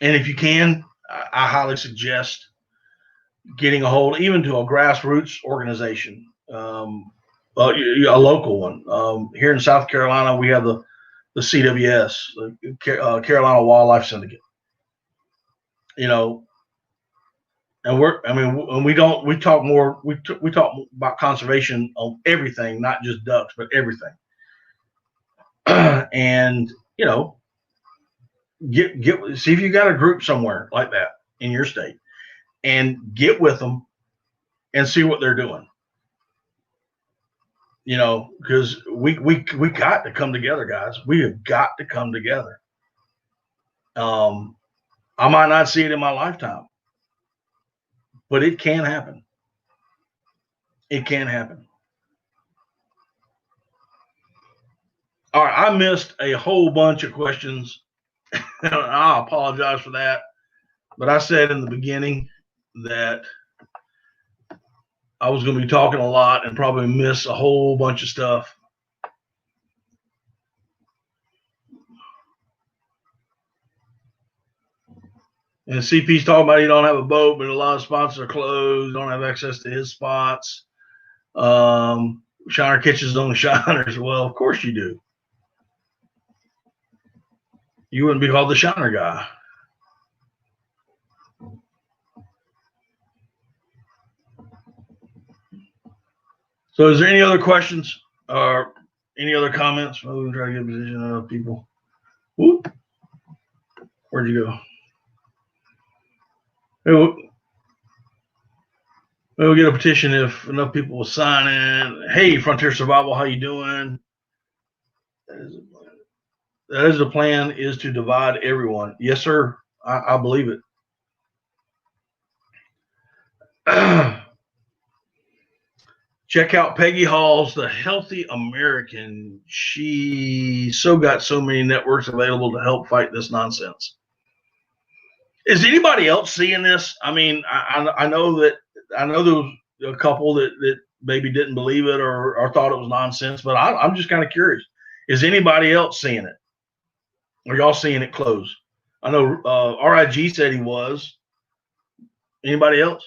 And if you can, I highly suggest getting a hold, even to a grassroots organization, a local one. Here in South Carolina, we have the CWS, the Carolina Wildlife Syndicate. And we talk about conservation on everything, not just ducks, but everything. And see if you got a group somewhere like that in your state, and get with them and see what they're doing. Because we got to come together, guys. We have got to come together. I might not see it in my lifetime, but it can happen. It can happen. All right, I missed a whole bunch of questions. I apologize for that. But I said in the beginning that I was going to be talking a lot and probably miss a whole bunch of stuff. And CP's talking about he don't have a boat, but a lot of spots are closed, don't have access to his spots. Shiner catches on the shiners. Well, of course you do. You wouldn't be called the shiner guy. So is there any other questions or any other comments? We're going to try to get a position of people. Whoop. Where'd you go? We'll get a petition if enough people will sign in. Hey, Frontier Survival, how you doing? That is the plan, is to divide everyone. Yes, sir. I believe it. Check out Peggy Hall's The Healthy American. She got so many networks available to help fight this nonsense. Is anybody else seeing this? I mean, I know there was a couple that maybe didn't believe it or thought it was nonsense, but I'm just kind of curious. Is anybody else seeing it? Are y'all seeing it close? I know RIG said he was. Anybody else?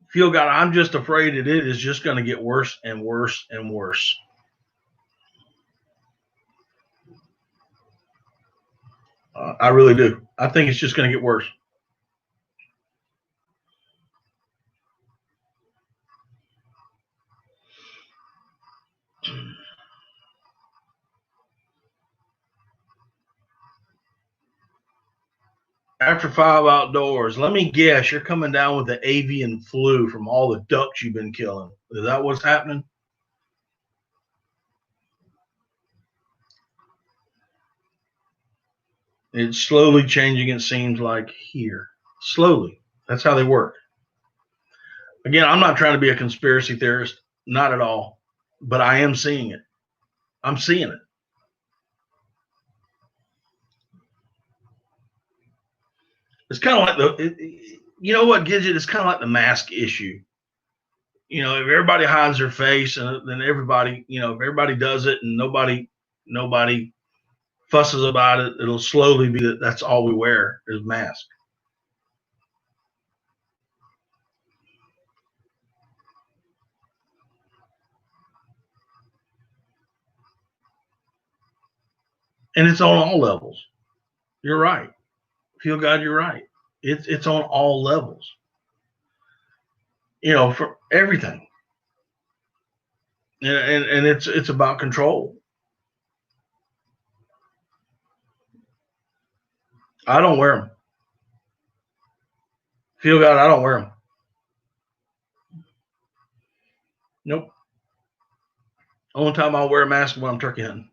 Feel God, I'm just afraid that it is just going to get worse and worse and worse. I really do. I think it's just going to get worse. After 5 outdoors, let me guess, you're coming down with the avian flu from all the ducks you've been killing. Is that what's happening? It's slowly changing, it seems like, here. Slowly. That's how they work. Again, I'm not trying to be a conspiracy theorist. Not at all. But I am seeing it. I'm seeing it. It's kind of like you know what, Gidget? It's kind of like the mask issue. If everybody hides their face, and then everybody, if everybody does it and nobody fusses about it, it'll slowly be that's all we wear is masks. And it's on all levels. You're right. Feel God, you're right. It's on all levels. For everything. And it's about control. I don't wear them. Feel God, I don't wear them. Nope. Only time I'll wear a mask is when I'm turkey hunting.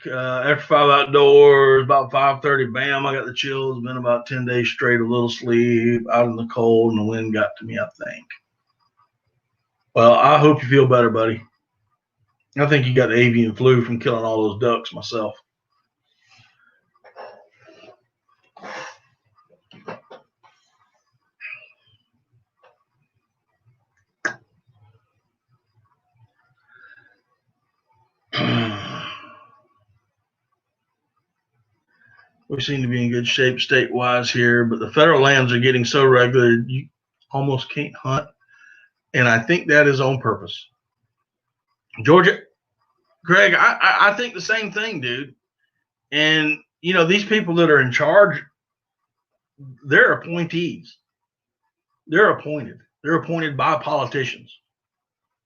After 5 outdoors, about 5:30, bam, I got the chills. Been about 10 days straight, a little sleep, out in the cold, and the wind got to me, I think. Well, I hope you feel better, buddy. I think you got the avian flu from killing all those ducks myself. We seem to be in good shape state-wise here, but the federal lands are getting so regulated you almost can't hunt, and I think that is on purpose. Georgia, Greg, I think the same thing, dude. And these people that are in charge, they're appointees. They're appointed. They're appointed by politicians.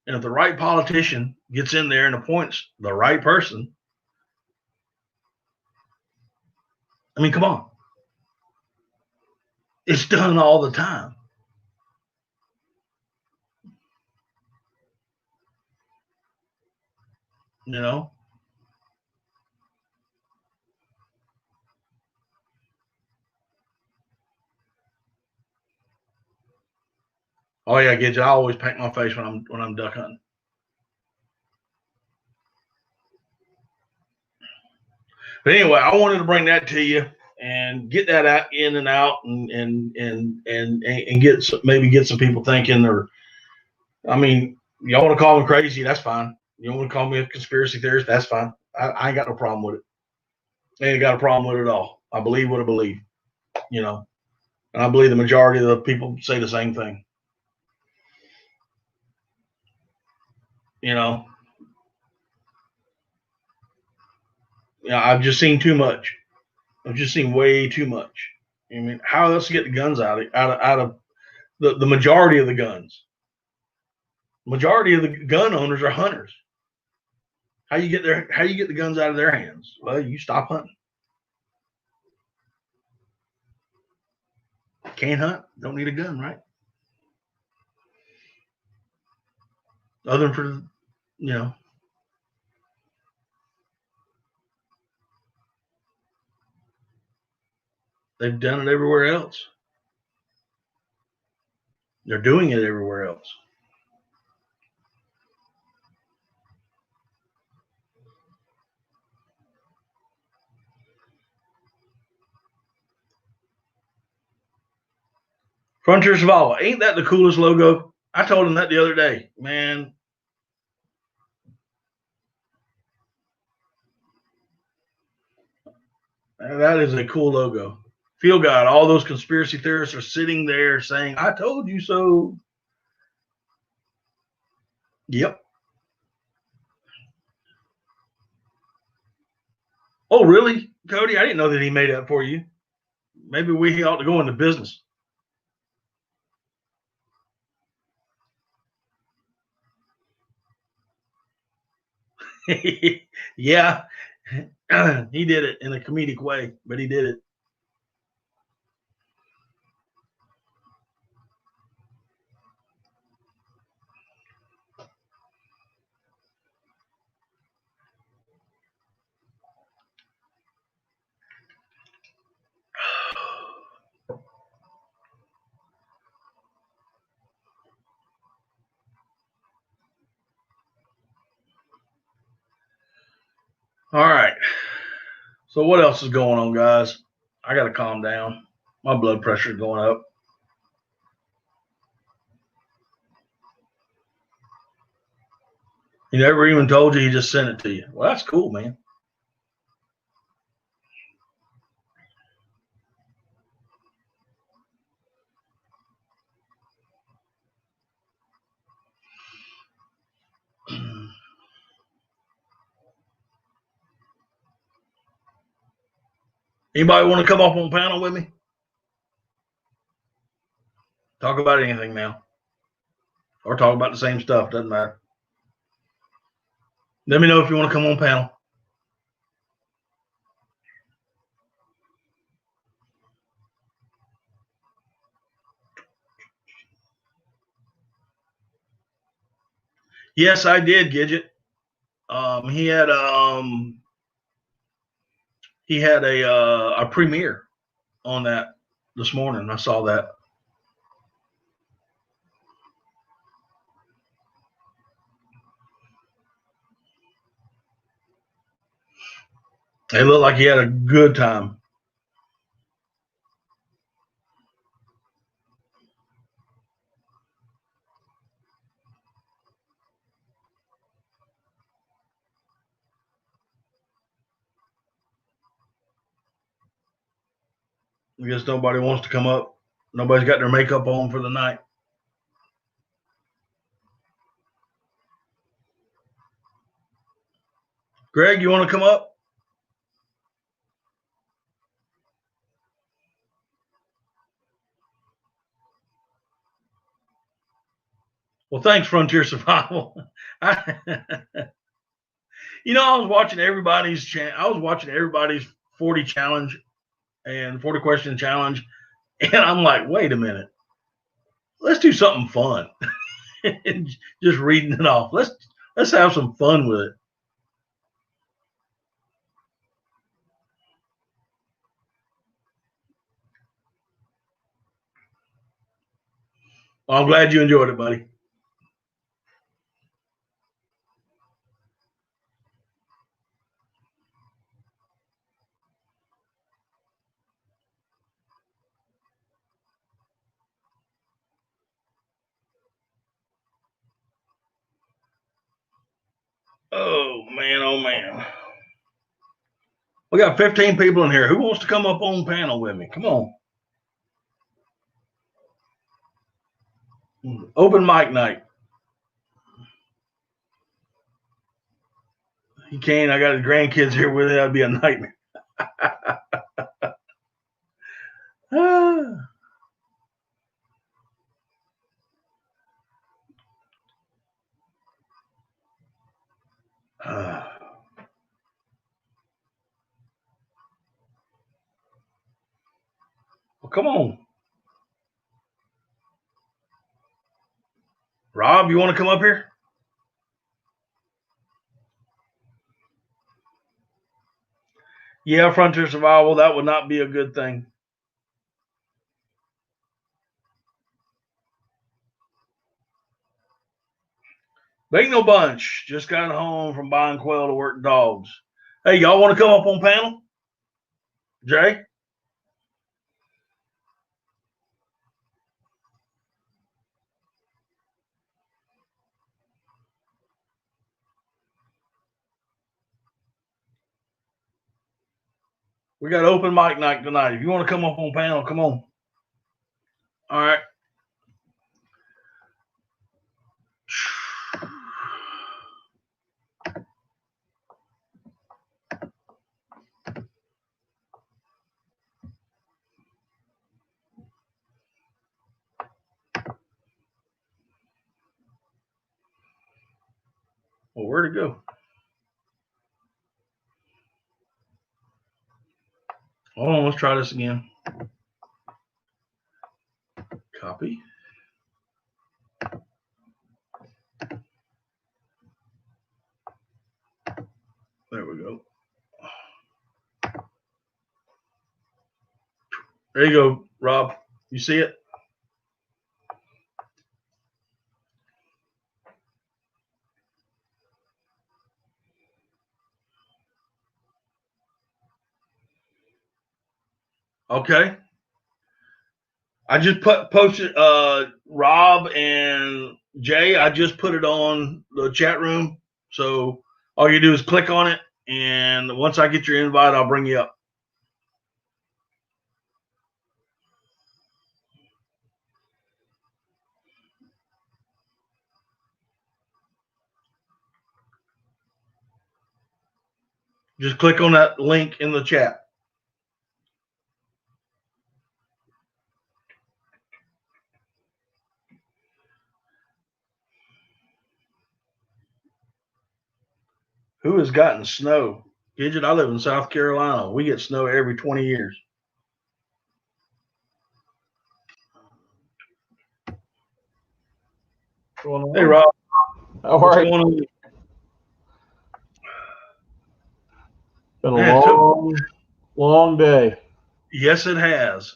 And if the right politician gets in there and appoints the right person, I mean, come on. It's done all the time. Oh yeah, Gidget, I always paint my face when I'm duck hunting. But anyway, I wanted to bring that to you and get that out in and out and maybe get some people thinking. Or I mean, y'all want to call me crazy, that's fine. You want to call me a conspiracy theorist, that's fine. I ain't got no problem with it. I ain't got a problem with it at all. I believe what I believe, and I believe the majority of the people say the same thing. I've just seen too much. I've just seen way too much. I mean, how else to get the guns out of the majority of the guns? Majority of the gun owners are hunters. How you get the guns out of their hands? Well, you stop hunting. Can't hunt, don't need a gun, right? Other than for they've done it everywhere else. They're doing it everywhere else. Frontier Survival, ain't that the coolest logo? I told him that the other day, man. That is a cool logo. Feel God, all those conspiracy theorists are sitting there saying, I told you so. Yep. Oh, really, Cody? I didn't know that he made that for you. Maybe we ought to go into business. Yeah, he did it in a comedic way, but he did it. All right. So what else is going on, guys? I got to calm down. My blood pressure is going up. He never even told you, he just sent it to you. Well, that's cool, man. Anybody want to come up on panel with me? Talk about anything now. Or talk about the same stuff. Doesn't matter. Let me know if you want to come on panel. Yes, I did, Gidget. He had a premiere on that this morning. I saw that. It looked like he had a good time. I guess nobody wants to come up. Nobody's got their makeup on for the night. Greg, you want to come up? Well, thanks, Frontier Survival. I was watching everybody's 40 challenge and 40 question challenge, and I'm like, wait a minute, let's do something fun. And just reading it off. Let's have some fun with it. Well, I'm glad you enjoyed it, buddy. Oh man. We got 15 people in here. Who wants to come up on panel with me? Come on. Open mic night. He can't. I got his grandkids here with it. That'd be a nightmare. Well, come on. Rob, you want to come up here? Yeah, Frontier Survival, that would not be a good thing. Ain't no bunch. Just got home from buying quail to work dogs. Hey, y'all want to come up on panel? Jay? We got open mic night tonight. If you want to come up on panel, come on. All right. Well, where'd it go? Hold on, let's try this again. Copy. There we go. There you go, Rob. You see it? Okay. I just posted Rob and Jay. I just put it on the chat room. So all you do is click on it, and once I get your invite, I'll bring you up. Just click on that link in the chat. Who has gotten snow? Gidget, I live in South Carolina. We get snow every 20 years. Hey, Rob. How What's are you? going on? Been a Man, long day. Yes, it has.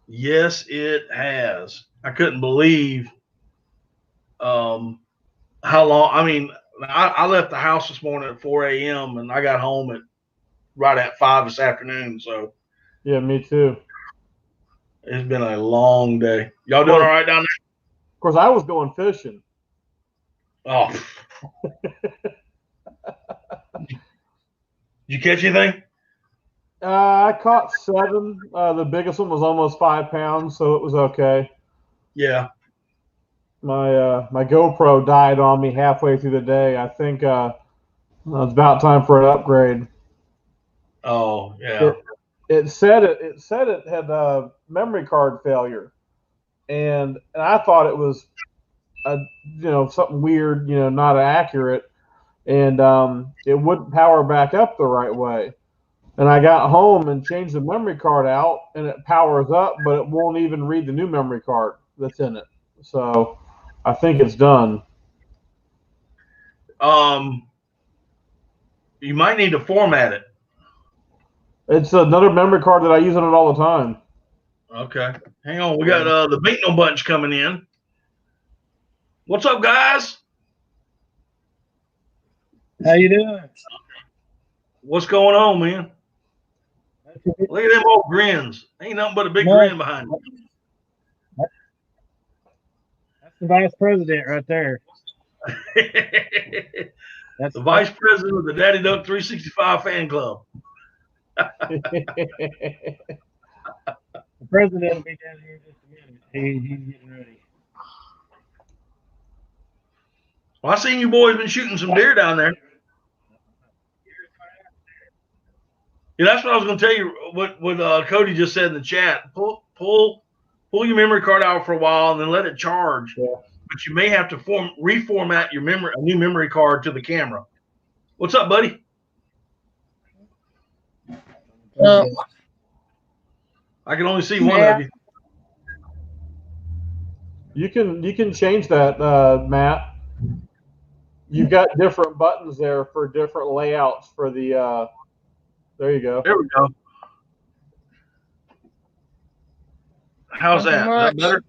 Yes, it has. I couldn't believe how long. I mean, I left the house this morning at 4 a.m. and I got home at right at 5 this afternoon. So Yeah, me too. it's been a long day. Y'all doing all right down Of course, I was going fishing. there? Oh, did you catch anything? I caught 7. The biggest one was almost 5 pounds, so it was okay. Yeah. My GoPro died on me halfway through the day. I think it's about time for an upgrade. Oh, yeah. It said it had memory card failure, and I thought it was something weird, not accurate, and it wouldn't power back up the right way. And I got home and changed the memory card out, and it powers up, but it won't even read the new memory card that's in it. So I think it's done. You might need to format it. It's another memory card that I use on it all the time. Okay. Hang on. We got the Bingo Bunch coming in. What's up, guys? How you doing? What's going on, man? Look at them old grins. Ain't nothing but a big grin behind you. That's the vice president right there. That's the vice president of the Daddy Duck 365 fan club. The president will be down here in just a minute. He's getting ready. Well, I seen you boys been shooting some deer down there. Yeah, that's what I was going to tell you. What Cody just said in the chat. Pull your memory card out for a while and then let it charge. Yeah. But you may have to reformat a new memory card to the camera. What's up, buddy? I can only see one of you. You can change that, Matt. You've got different buttons there for different layouts for the. There you go. There we go. How's that? Is that better?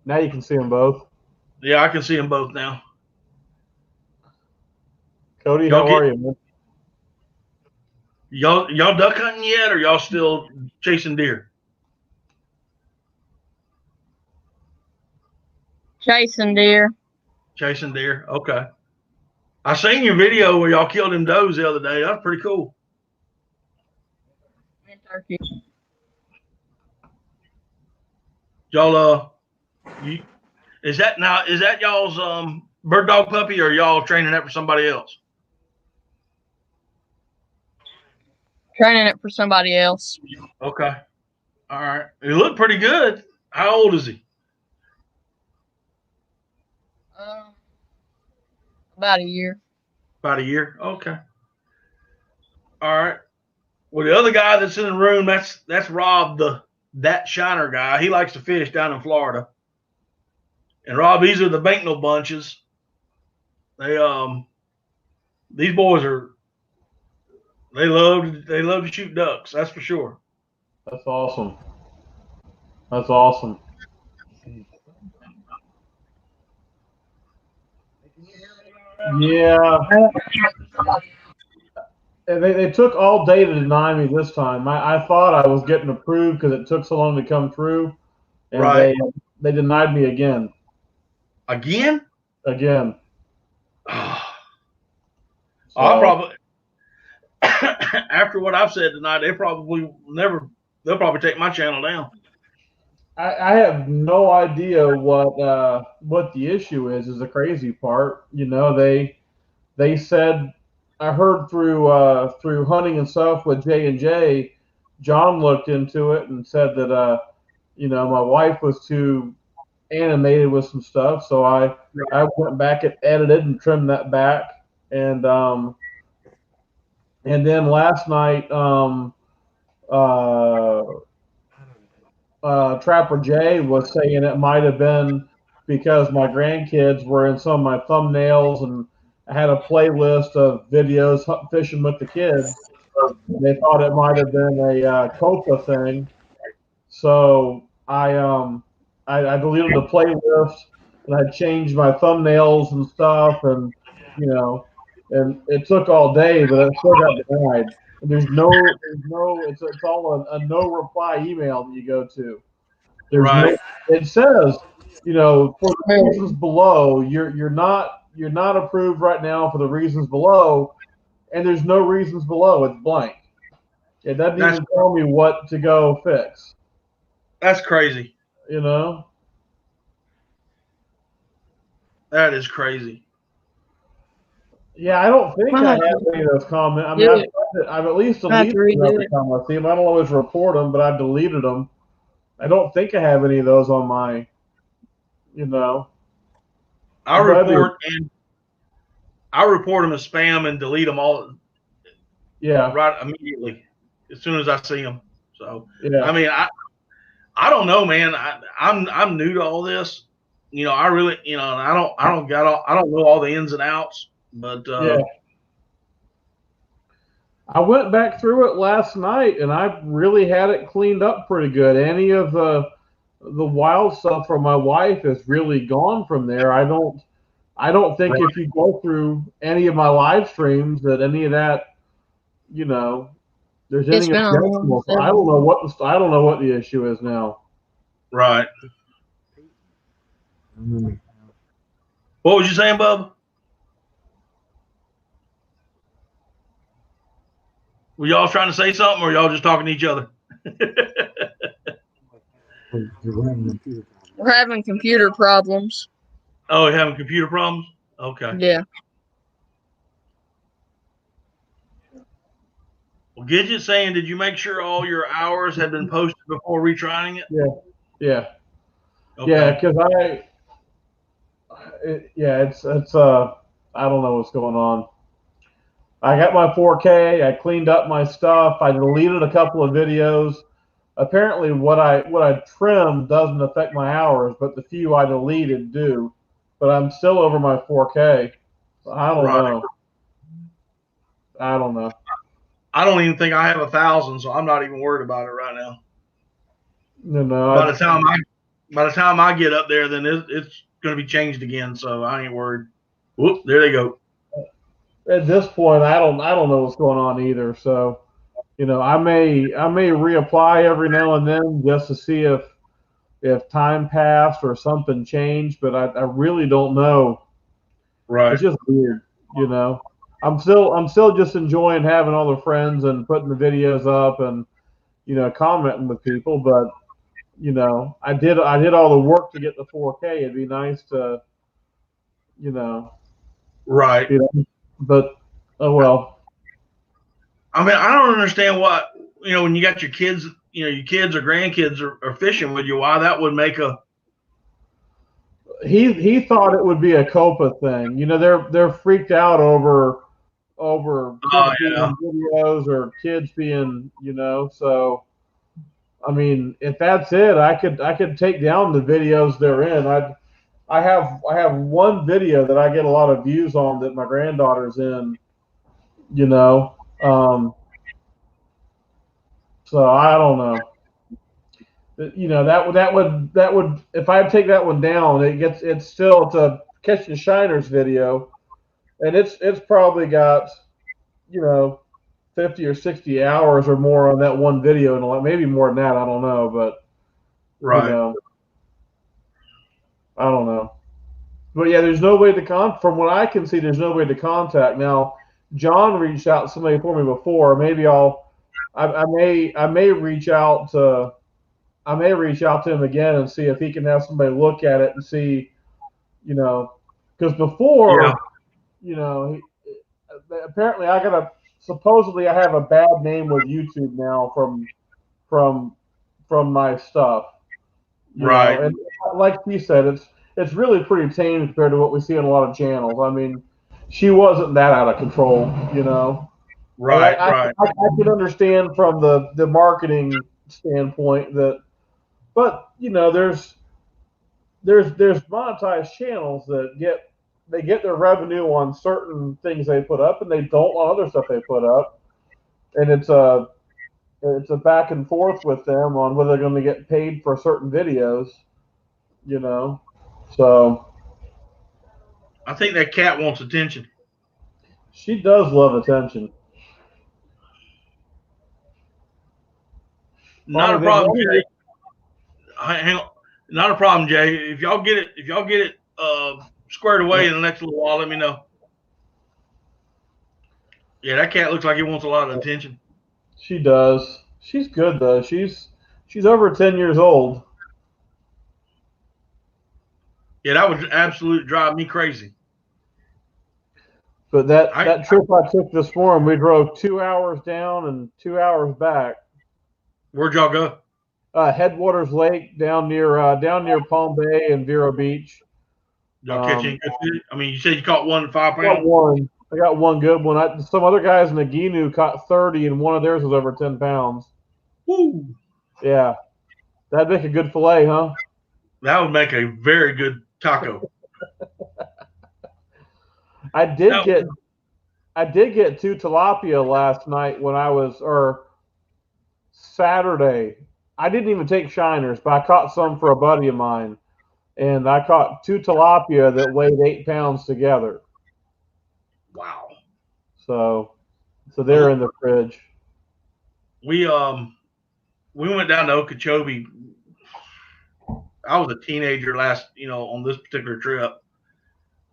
Now you can see them both. Yeah, I can see them both now. Cody, how are you, man? Y'all duck hunting yet, or y'all still chasing deer? Chasing deer. Chasing deer. Okay. I seen your video where y'all killed them does the other day. That's pretty cool. And turkey. Y'all, is that y'all's bird dog puppy, or y'all training that for somebody else? Training it for somebody else. Okay. All right. He looked pretty good. How old is he? About a year. About a year. Okay. All right. Well, the other guy that's in the room, that's Rob, that shiner guy. He likes to fish down in Florida. And Rob, these are the Bankno bunches. These boys they love to shoot ducks. That's for sure. That's awesome. That's awesome. Yeah. They took all day to deny me this time. I thought I was getting approved because it took so long to come through, and right. they denied me again. Again? Again. I'll probably after what I've said tonight, they'll probably take my channel down. I have no idea what the issue is the crazy part. They said, I heard through hunting and stuff with J&J, John looked into it and said that my wife was too animated with some stuff. So I went back and edited and trimmed that back, and then last night uh, Trapper Jay was saying it might have been because my grandkids were in some of my thumbnails, and I had a playlist of videos fishing with the kids. They thought it might have been a Copa thing, so I deleted the playlist, and I changed my thumbnails and stuff, and and it took all day, but it still got denied. And it's all a no reply email that you go to. There's no. Right. It says, for the reasons below, you're not approved right now for the reasons below, and there's no reasons below. It's blank. It doesn't even tell me what to go fix. That's crazy. That is crazy. Yeah, I don't think I have any of those comments. I mean, I've at least deleted them every time I see them. I don't always report them, but I've deleted them. I don't think I have any of those on my, I report them as spam and delete them all. Yeah. Right immediately as soon as I see them. So yeah. I mean, I don't know, man. I'm new to all this. I really, I don't know all the ins and outs, but yeah. I went back through it last night, and I really had it cleaned up pretty good. Any of the wild stuff from my wife is really gone from there. I don't think if you go through any of my live streams that any of that, there's anything objectionable. So I don't know what the issue is now. Right. What was you saying, Bub? Were y'all trying to say something, or y'all just talking to each other? We're having computer problems. Oh, you're having computer problems? Okay. Yeah. Well, Gidget's saying, did you make sure all your hours had been posted before retrying it? Yeah. Okay. Yeah, because it's I don't know what's going on. I got my 4K. I cleaned up my stuff. I deleted a couple of videos. Apparently, what I trimmed doesn't affect my hours, but the few I deleted do. But I'm still over my 4K. So I don't know. I don't know. I don't even think I have 1,000, so I'm not even worried about it right now. No. By the time I get up there, then it's going to be changed again. So I ain't worried. Whoop! There they go. At this point, I don't know what's going on either. So, I may reapply every now and then just to see if time passed or something changed. But I really don't know. Right. It's just weird. I'm still just enjoying having all the friends and putting the videos up and commenting with people. But I did all the work to get the 4K. It'd be nice to Right. But oh well. I mean, I don't understand what when you got your kids, your kids or grandkids are fishing with you, why that would make a. He thought it would be a Copa thing. They're freaked out over kids being videos or kids being So, I mean, if that's it, I could take down the videos they're in. I have one video that I get a lot of views on that my granddaughter's in. So I don't know. That would if I take that one down, it's a catching shiners video, and it's probably got 50 or 60 hours or more on that one video, and maybe more than that. I don't know, but right. I don't know. But yeah, there's no way to from what I can see, there's no way to contact. Now, John reached out to somebody for me before. Maybe I may reach out to him again and see if he can have somebody look at it and see, because before, apparently supposedly I have a bad name with YouTube now from my stuff, Right. And like she said, it's really pretty tame compared to what we see on a lot of channels. I mean, she wasn't that out of control. And Right. Right. I could understand from the marketing standpoint that, but there's monetized channels that get their revenue on certain things they put up, and they don't on other stuff they put up, and it's a back and forth with them on whether they're going to get paid for certain videos. So I think that cat wants attention. she does love attention. Not a Funny problem, thing, Jay. Hang on. Not a problem, Jay. If y'all get it squared away in the next little while, let me know. Yeah, that cat looks like he wants a lot of attention. she does. She's good though. She's over 10 years old. Yeah, that would absolutely drive me crazy. But that trip I took this morning, we drove 2 hours down and 2 hours back. Where'd y'all go? Headwaters Lake down near Palm Bay and Vero Beach. Y'all catch any good fish? I mean, you said you caught 1 5 I got pound. one. I got one good one. Some other guys in the Ginu caught 30, and one of theirs was over 10 pounds. Woo! Yeah, that'd make a good fillet, huh? That would make a very good taco. I did get 2 tilapia last night or Saturday. I didn't even take shiners, but I caught some for a buddy of mine, and I caught 2 tilapia that weighed 8 pounds together. Wow. So they're in the fridge. We went down to Okeechobee. I was a teenager on this particular trip,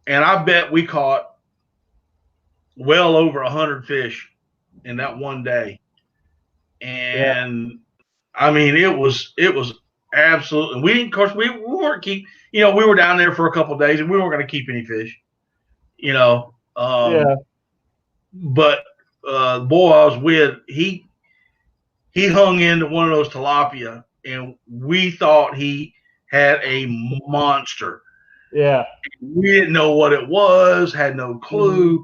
and I bet we caught well over 100 fish in that one day. And I mean, it was absolutely. We, of course, we weren't we were down there for a couple of days, and we weren't going to keep any fish. But the boy I was with, he hung into one of those tilapia, and we thought he had a monster. Yeah. We didn't know what it was, had no clue.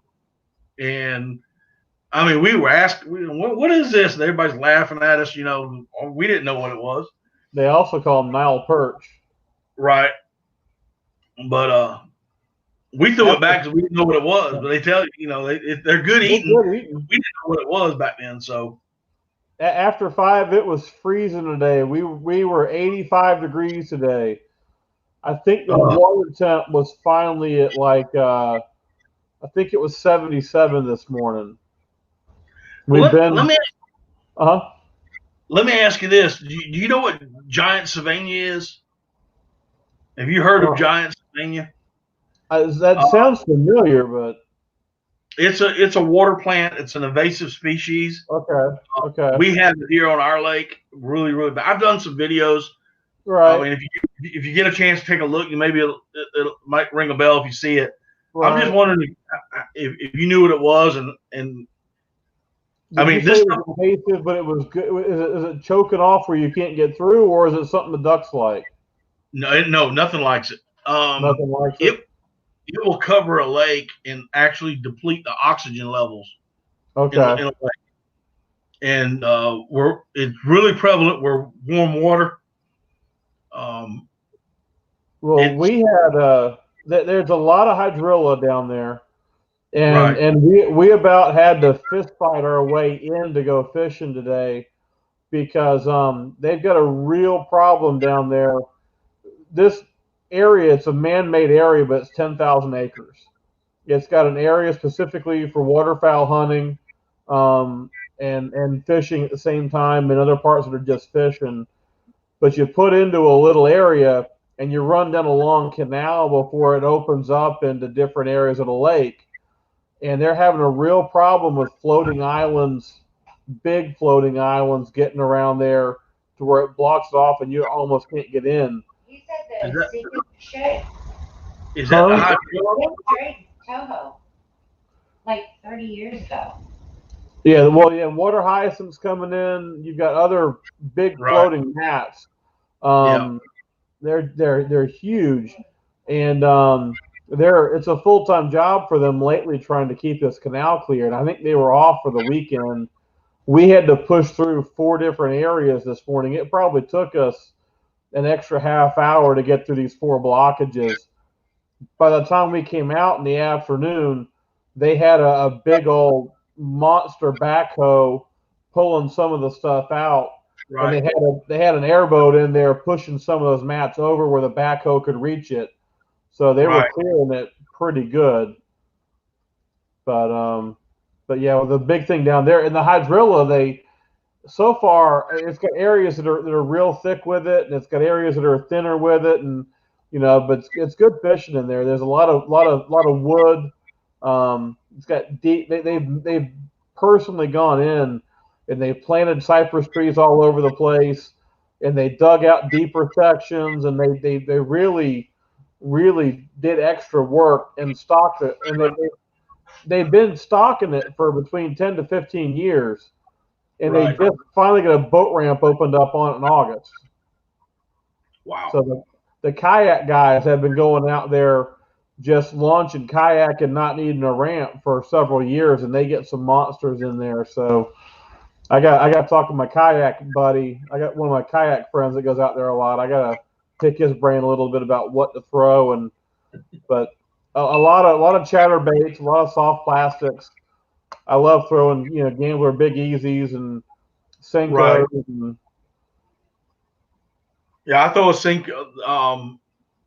Mm-hmm. And I mean, we were asking, what is this? And everybody's laughing at us. We didn't know what it was. They also call them Nile perch. Right. But we threw it back because we didn't know what it was. But they tell you, they're good eating. We didn't know what it was back then. So after 5, it was freezing today. We were 85 degrees today. I think the water temp was finally at I think it was 77 this morning. Let me ask you this: Do you know what giant Savannah is? Have you heard of giant Savannah? That sounds familiar, but it's a water plant. It's an invasive species. Okay. We have it here on our lake, really, really bad. I've done some videos. Right. I mean, if you get a chance to take a look, maybe it might ring a bell if you see it. Right. I'm just wondering if you knew what it was, and I mean, this was invasive, but it was good. Is it choking off where you can't get through, or is it something the ducks like? No, nothing likes it. Nothing likes it. It will cover a lake and actually deplete the oxygen levels. Okay. In a lake. And it's really prevalent where warm water. We had there's a lot of hydrilla down there, and we about had to fist fight our way in to go fishing today because they've got a real problem down there. This area, it's a man-made area, but it's 10,000 acres. It's got an area specifically for waterfowl hunting and fishing at the same time, and other parts that are just fishing. But you put into a little area and you run down a long canal before it opens up into different areas of the lake. And they're having a real problem with floating islands, big floating islands, getting around there to where it blocks it off and you almost can't get in. You said the secret shape. Is that the high Toho, like 30 years ago. Yeah, water hyacinths coming in. You've got other big floating gnats. they're huge, and it's a full-time job for them lately trying to keep this canal cleared. I think they were off for the weekend. We had to push through 4 different areas this morning. It probably took us an extra half hour to get through these 4 blockages. By the time we came out in the afternoon, they had a big old monster backhoe pulling some of the stuff out, and Right. they had an airboat in there pushing some of those mats over where the backhoe could reach it. So they were Right. clearing it pretty good. But yeah, the big thing down there in the hydrilla, so far it's got areas that are real thick with it, and it's got areas that are thinner with it, and but it's good fishing in there. There's a lot of wood. It's got deep. They've personally gone in and they planted cypress trees all over the place, and they dug out deeper sections, and they really did extra work and stocked it, and they've been stocking it for between 10 to 15 years, and they Right. just finally got a boat ramp opened up on it in August. Wow. So the kayak guys have been going out there just launching kayak and not needing a ramp for several years, and they get some monsters in there. So I got to talk to my kayak buddy. I got one of my kayak friends that goes out there a lot. I got to pick his brain a little bit about what to throw, but a lot of chatterbaits, a lot of soft plastics. I love throwing Gambler Big Easies and Senkos. Right. And, Yeah, I throw a sink.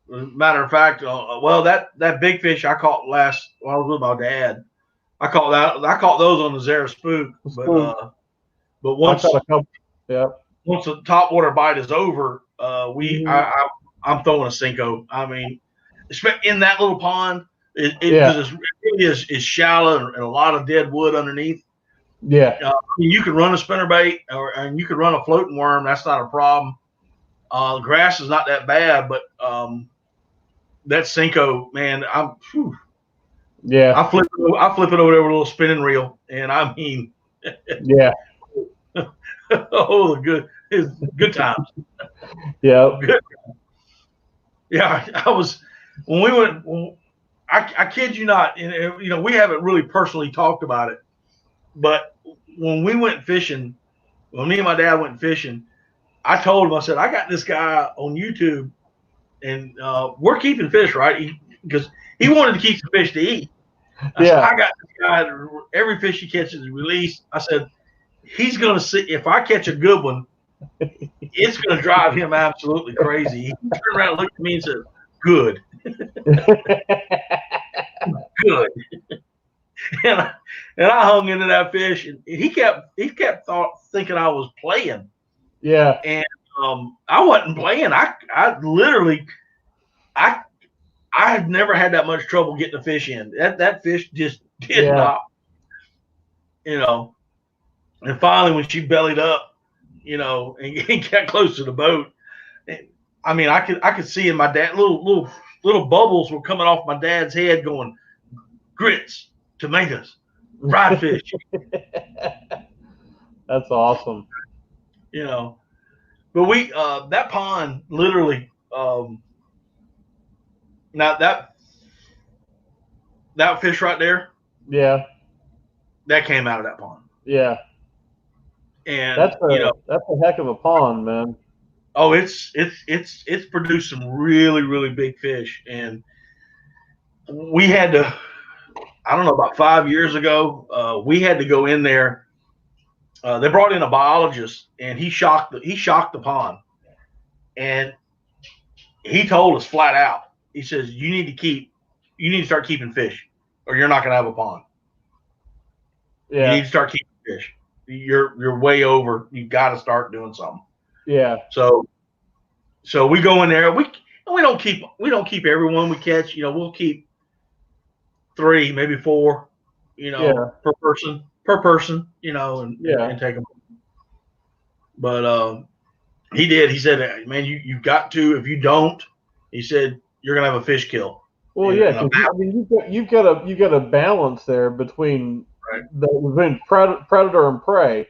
Matter of fact, well, that big fish I caught last when I was with my dad, I caught those on the Zara Spook. But I caught a couple. Yeah. once the top water bite is over, Mhm. I'm throwing a Cinco. I mean, in that little pond, Yeah. because it really is shallow and a lot of dead wood underneath. Yeah. I mean, you can run a spinnerbait and you can run a floating worm. That's not a problem. Grass is not that bad, but that Cinco, man, Yeah. I flip it over there with a little spinning reel, and I mean, Yeah. oh, it's good times. Yeah. Good. Yeah, I was when we went. I kid you not, and we haven't really personally talked about it, but when we went fishing, when me and my dad went fishing, I told him, I said, I got this guy on YouTube, and we're keeping fish, right? Because he wanted to keep some fish to eat. I said, Yeah. I got this guy. Every fish he catches is released. I said, he's going to see if I catch a good one, it's going to drive him absolutely crazy. He turned around and looked at me and said, "Good, good." and I hung into that fish, and he kept thinking I was playing. Yeah. And I wasn't playing. I literally I had never had that much trouble getting a fish in. That fish just did not, And finally, when she bellied up, and got close to the boat, I mean, I could see in my dad little bubbles were coming off my dad's head, going grits, tomatoes, fried fish. That's awesome. But we that pond literally now that fish right there, Yeah. that came out of that pond. Yeah. And that's a heck of a pond, man. Oh, it's produced some really, really big fish. And we had to, I don't know, about 5 years ago, we had to go in there. They brought in a biologist, and he shocked the pond. And he told us flat out, he says, you need to start keeping fish, or you're not going to have a pond. Yeah. You need to start keeping fish. You're way over. You got to start doing something. Yeah. So we go in there. We don't keep everyone we catch. We'll keep 3, maybe 4, per person, and take them. But he did. He said, "Man, you've got to. If you don't," he said, "you're gonna have a fish kill." Well, you've got a balance there between predator and prey,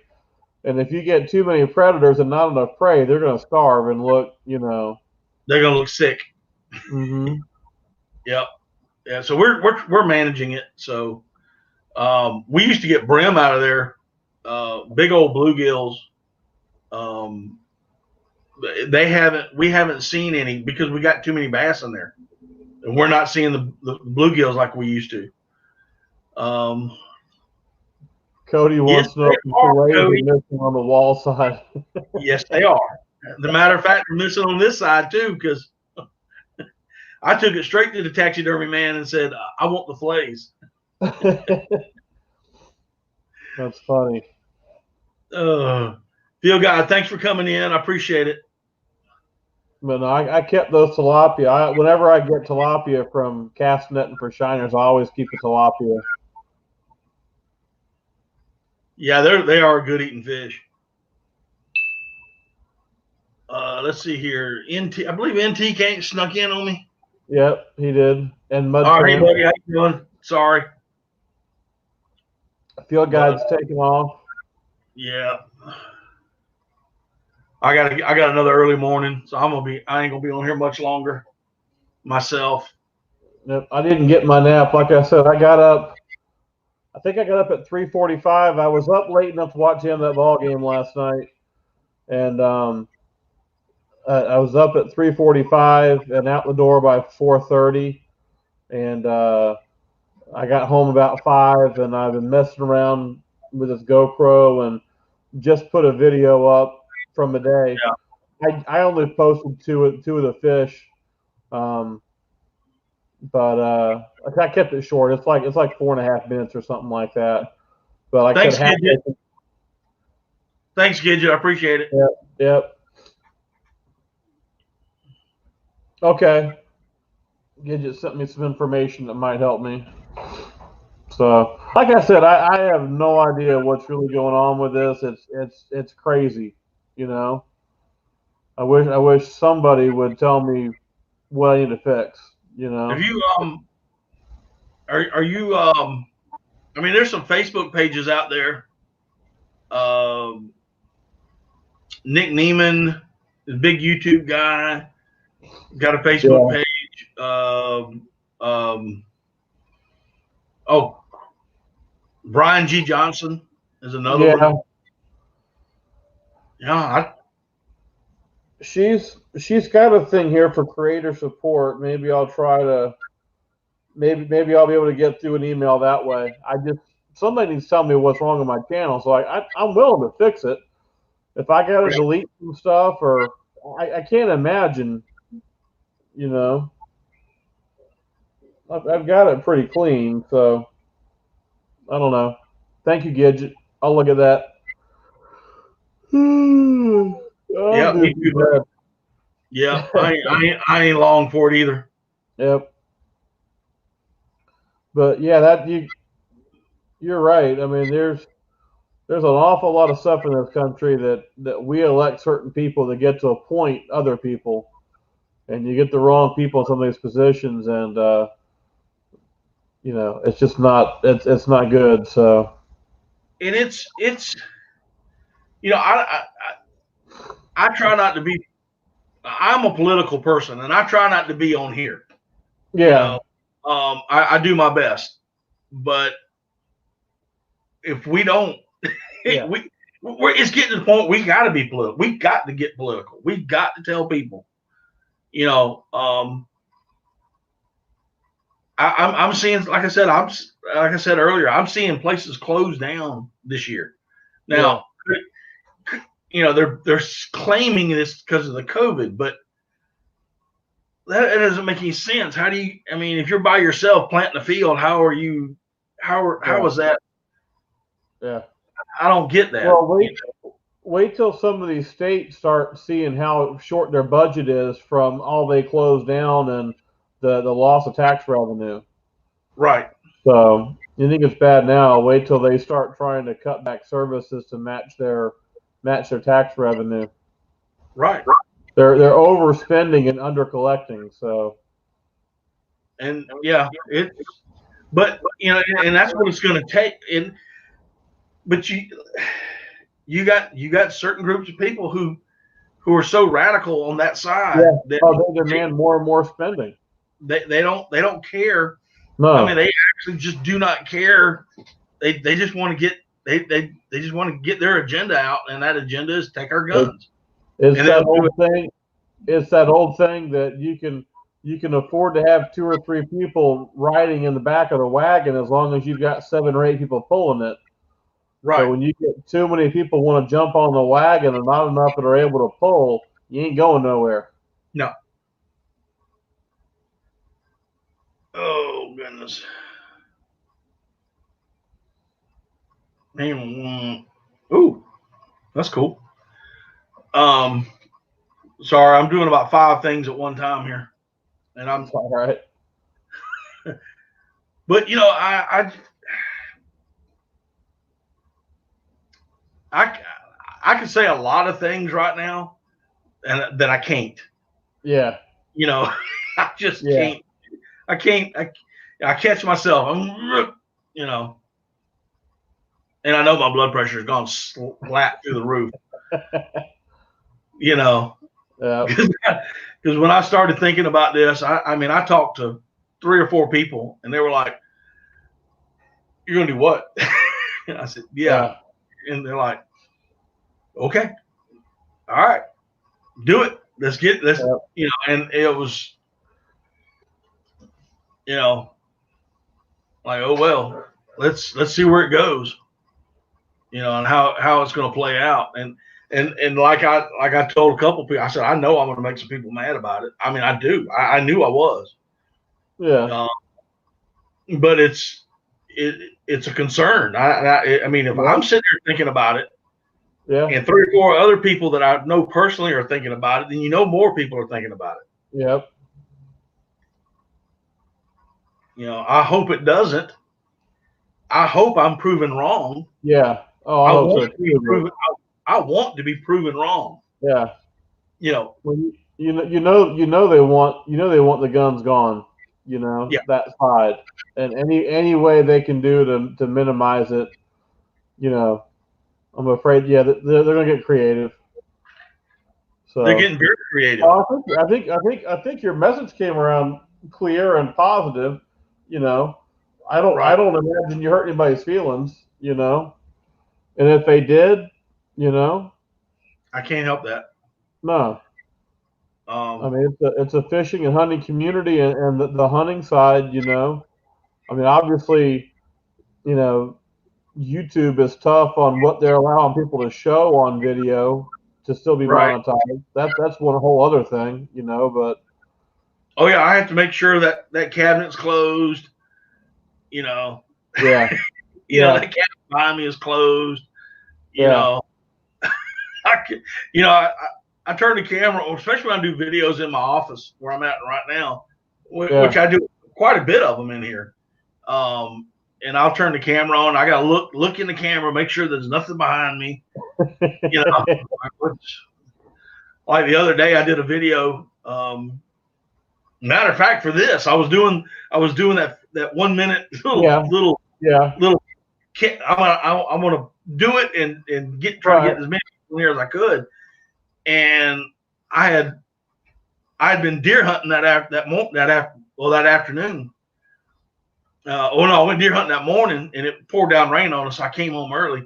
and if you get too many predators and not enough prey, they're going to starve and look. they're gonna look sick. Mm-hmm. Yep. Yeah. So we're managing it. So we used to get brim out of there, big old bluegills. We haven't seen any because we got too many bass in there, and we're not seeing the bluegills like we used to. Cody Yes, wants to know they if the are, fillets are Cody. missing on the wall side. Yes, they are. As a matter of fact, they're missing on this side too because I took it straight to the taxidermy man and said, "I want the fillets." That's funny. Phil guy, thanks for coming in. I appreciate it. But no, I kept those tilapia. Whenever I get tilapia from Cast Netting for Shiners, I always keep the tilapia. Yeah, they are good eating fish. Let's see here. NT, I believe NT came snuck in on me. Yep, he did. And Mud All right, hey Tramp. buddy, how you doing? Sorry. Field guide's taking off. Yeah. I got another early morning, so I ain't gonna be on here much longer myself. Yep, I didn't get my nap. Like I said, I got up. I think I got up at 3:45. I was up late enough to watch him that ball game last night, and I was up at 3:45 and out the door by 4:30, and I got home about 5, and I've been messing around with this GoPro and just put a video up from the day. Yeah. I only posted two of the fish, but I kept it short. It's like 4.5 minutes or something like that. But like I said, Thanks, Gidget. I appreciate it. Yep. Okay. Gidget sent me some information that might help me. So, like I said, I have no idea what's really going on with this. It's crazy, you know. I wish somebody would tell me what I need to fix, you know. Have you are you I mean, there's some Facebook pages out there. Nick Neiman, the big YouTube guy, got a Facebook page. Oh, Brian G. Johnson is another one. Yeah, she's got a thing here for creator support. Maybe I'll try to maybe I'll be able to get through an email that way. Somebody needs to tell me what's wrong with my channel, so I'm willing to fix it. If I got to delete some stuff, or I can't imagine, you know. I've got it pretty clean, so I don't know. Thank you, Gidget. I'll look at that. yeah, me too. Yeah, I ain't long for it either. Yep. But yeah, you're right. I mean, there's an awful lot of stuff in this country that we elect certain people to get to appoint other people, and you get the wrong people in some of these positions, and you know, it's just not it's not good. So, and it's you know, I try not to be. I'm a political person, and I try not to be on here. yeah. You know, I do my best, but if we don't, Yeah. it's getting to the point we got to be political. We got to get political. We got to tell people, you know, I'm seeing, like I said earlier, I'm seeing places close down this year. Now, you know, they're claiming this because of the COVID, but that doesn't make any sense. How do you? I mean, if you're by yourself planting a field, how is that? Yeah. I don't get that. Well, wait till some of these states start seeing how short their budget is from all they closed down and the loss of tax revenue. Right. So you think it's bad now? Wait till they start trying to cut back services to match their tax revenue. Right. They're overspending and under collecting. So. And yeah, but you know, and that's what it's going to take. But you got certain groups of people who who are so radical on that side Yeah. that Oh, they demand more and more spending. they don't care. No. I mean, they actually just do not care. They just want to get they just want to get their agenda out, and that agenda is take our guns. It's And that they'll do old thing. It's that old thing that you can afford to have 2 or 3 people riding in the back of the wagon as long as you've got 7 or 8 people pulling it. Right. So when you get too many people want to jump on the wagon and not enough that are able to pull, you ain't going nowhere. No. Oh goodness. Ooh, that's cool. Sorry, I'm doing about 5 things at one time here, and I'm All right. But you know, I can say a lot of things right now, and that I can't. Yeah. You know, I just Yeah. can't. I can't. I catch myself. You know, and I know my blood pressure has gone flat through the roof. You know, Yeah. because when I started thinking about this, I mean, I talked to 3 or 4 people, and they were like, "You're gonna do what?" And I said, "Yeah," and they're like, "Okay, all right, do it. Let's get this." Yeah. You know, and it was, you know, like, oh well, let's see where it goes. You know, and how it's going to play out. And like I told a couple people, I said, I know I'm going to make some people mad about it. I mean, I do. I knew I was. Yeah. But it's a concern. I mean, if I'm sitting there thinking about it, Yeah. and 3 or 4 other people that I know personally are thinking about it, then you know more people are thinking about it. Yep. You know, I hope it doesn't. I hope I'm proven wrong. Yeah. Oh, I hope so too. I want to be proven wrong. Yeah. You know. Well, you know they want the guns gone. You know, Yeah. that side, and any way they can do to minimize it. You know, I'm afraid. Yeah, they're gonna get creative. So They're getting very creative. I think your message came around clear and positive. You know, I don't imagine you hurt anybody's feelings. You know, and if they did, you know, I can't help that. no. I mean, it's a fishing and hunting community, and the hunting side, you know, I mean, obviously, you know, YouTube is tough on what they're allowing people to show on video to still be Right. monetized. That's one whole other thing, you know. But oh yeah, I have to make sure that cabinet's closed. You know. Yeah. you know, that cabinet behind me is closed. You know. I turn the camera, especially when I do videos in my office where I'm at right now, which I do quite a bit of them in here. And I'll turn the camera on. I got to look in the camera, make sure there's nothing behind me. You know, like the other day I did a video. Matter of fact, for this, I was doing that 1 minute little. I'm gonna do it and try to get as many people here as I could. And I had been deer hunting that afternoon. I went deer hunting that morning, and it poured down rain on us. So I came home early,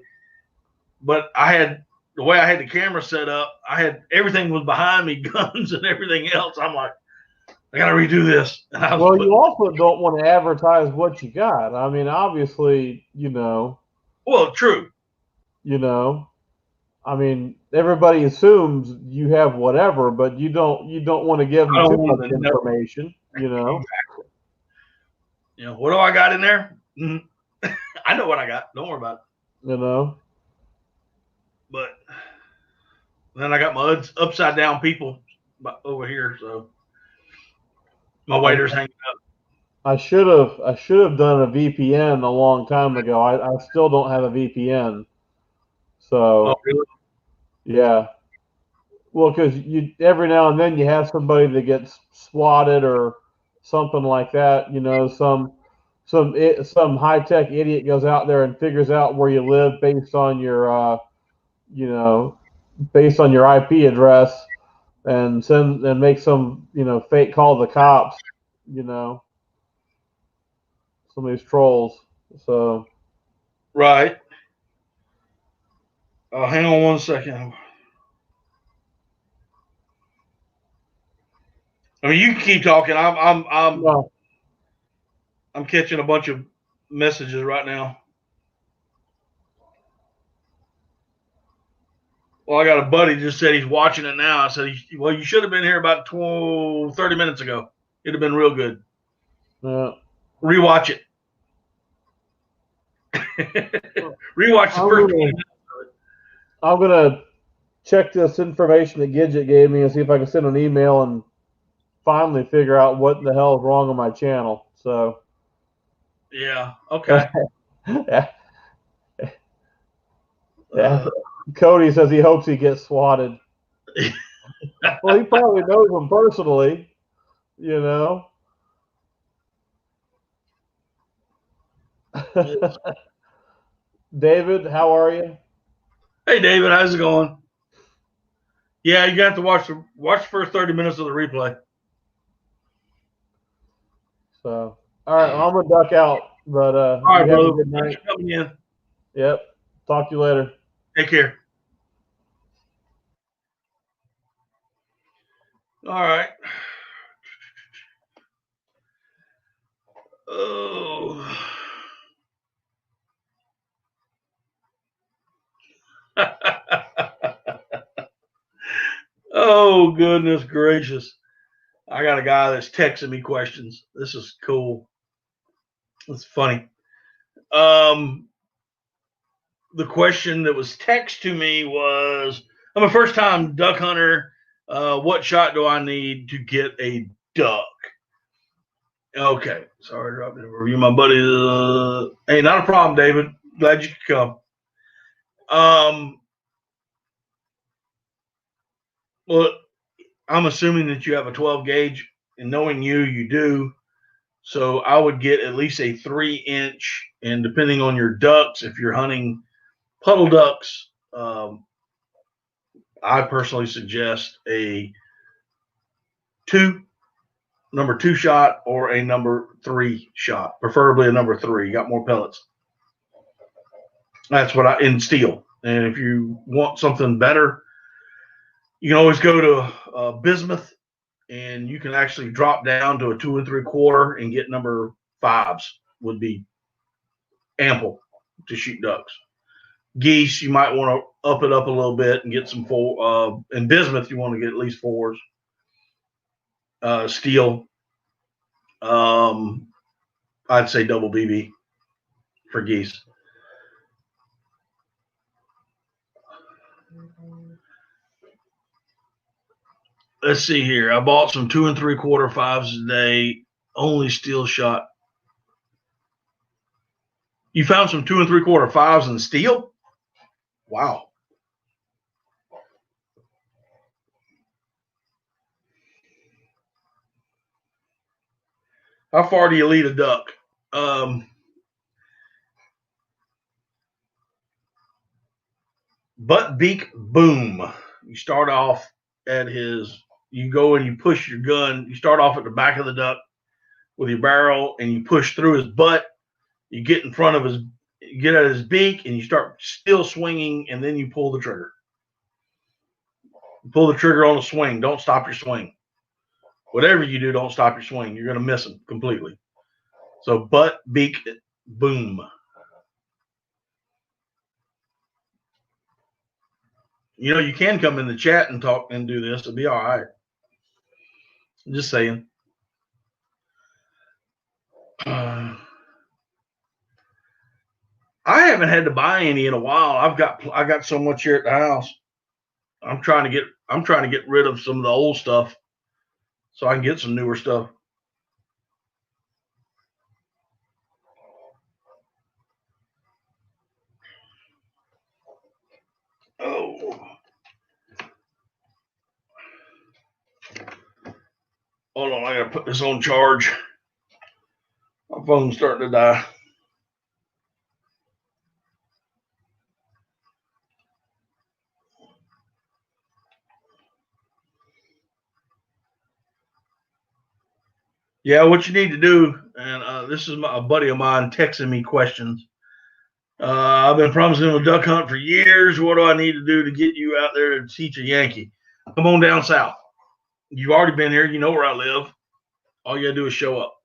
but the way I had the camera set up, everything was behind me, guns and everything else. I'm like, I got to redo this. Well, you also don't want to advertise what you got. I mean, obviously, you know. Well, true. You know, I mean, everybody assumes you have whatever, but you don't want to give them too much information. You know. Exactly. You know, what do I got in there? Mm-hmm. I know what I got. Don't worry about it. You know. But then I got my upside down people over here, so my waiter's hanging up. I should have done a VPN a long time ago. I still don't have a VPN. So. Oh, really? Yeah. Well, because you every now and then you have somebody that gets swatted or something like that. You know, some high tech idiot goes out there and figures out where you live based on your you know, based on your IP address and send and make some fake call the cops. Some of these trolls. So Right. Hang on one second. I mean, you can keep talking. no, I'm catching a bunch of messages right now. Well, I got a buddy just said he's watching it now. I said, well, you should have been here about 30 minutes ago. It'd have been real good. Rewatch it. Rewatch the first 20 minutes. I'm gonna check this information that Gidget gave me and see if I can send an email and finally figure out what the hell is wrong on my channel. So yeah, okay. Yeah. Cody says he hopes he gets swatted. Well, he probably knows him personally, David, how are you? Hey, David, how's it going? Yeah, you got to watch the first 30 minutes of the replay. So, all right, well, I'm gonna duck out, but all right, you have brother. a good night. Thanks for coming in. Yep. Talk to you later. Take care. All right. Oh. Oh, goodness gracious. I got a guy that's texting me questions. This is cool. It's funny. The question that was texted to me was, I'm a first time duck hunter. What shot do I need to get a duck? Okay. Sorry to drop in review, my buddy. Hey, not a problem, David. Glad you could come. Well, I'm assuming that you have a 12 gauge, and knowing you, you do. So I would get at least a 3-inch, and depending on your ducks, if you're hunting puddle ducks, I personally suggest a number 2 shot or a number 3 shot, preferably a number 3. You got more pellets. That's what in steel. And if you want something better, you can always go to bismuth, and you can actually drop down to a 2 3/4 and get number 5s would be ample to shoot ducks. Geese, you might want to up it up a little bit and get some 4. In bismuth, you want to get at least 4s. Steel, I'd say double BB for geese. Let's see here. I bought some 2 3/4 5s today. Only steel shot. You found some 2 3/4 5s in steel? Wow. How far do you lead a duck? Butt beak boom. You start off at you go and you push your gun. You start off at the back of the duck with your barrel, and you push through his butt. You get in front of you get at his beak, and you start still swinging, and then you pull the trigger. Pull the trigger on the swing. Don't stop your swing. Whatever you do, don't stop your swing. You're going to miss him completely. So butt, beak, boom. You can come in the chat and talk and do this. It'll be all right. I'm just saying. I haven't had to buy any in a while. I got so much here at the house. I'm trying to get rid of some of the old stuff so I can get some newer stuff. Oh. Hold on, I gotta put this on charge. My phone's starting to die. Yeah, what you need to do, and this is a buddy of mine texting me questions. I've been promising him a duck hunt for years. What do I need to do to get you out there to teach a Yankee? Come on down south. You've already been here. You know where I live. All you got to do is show up.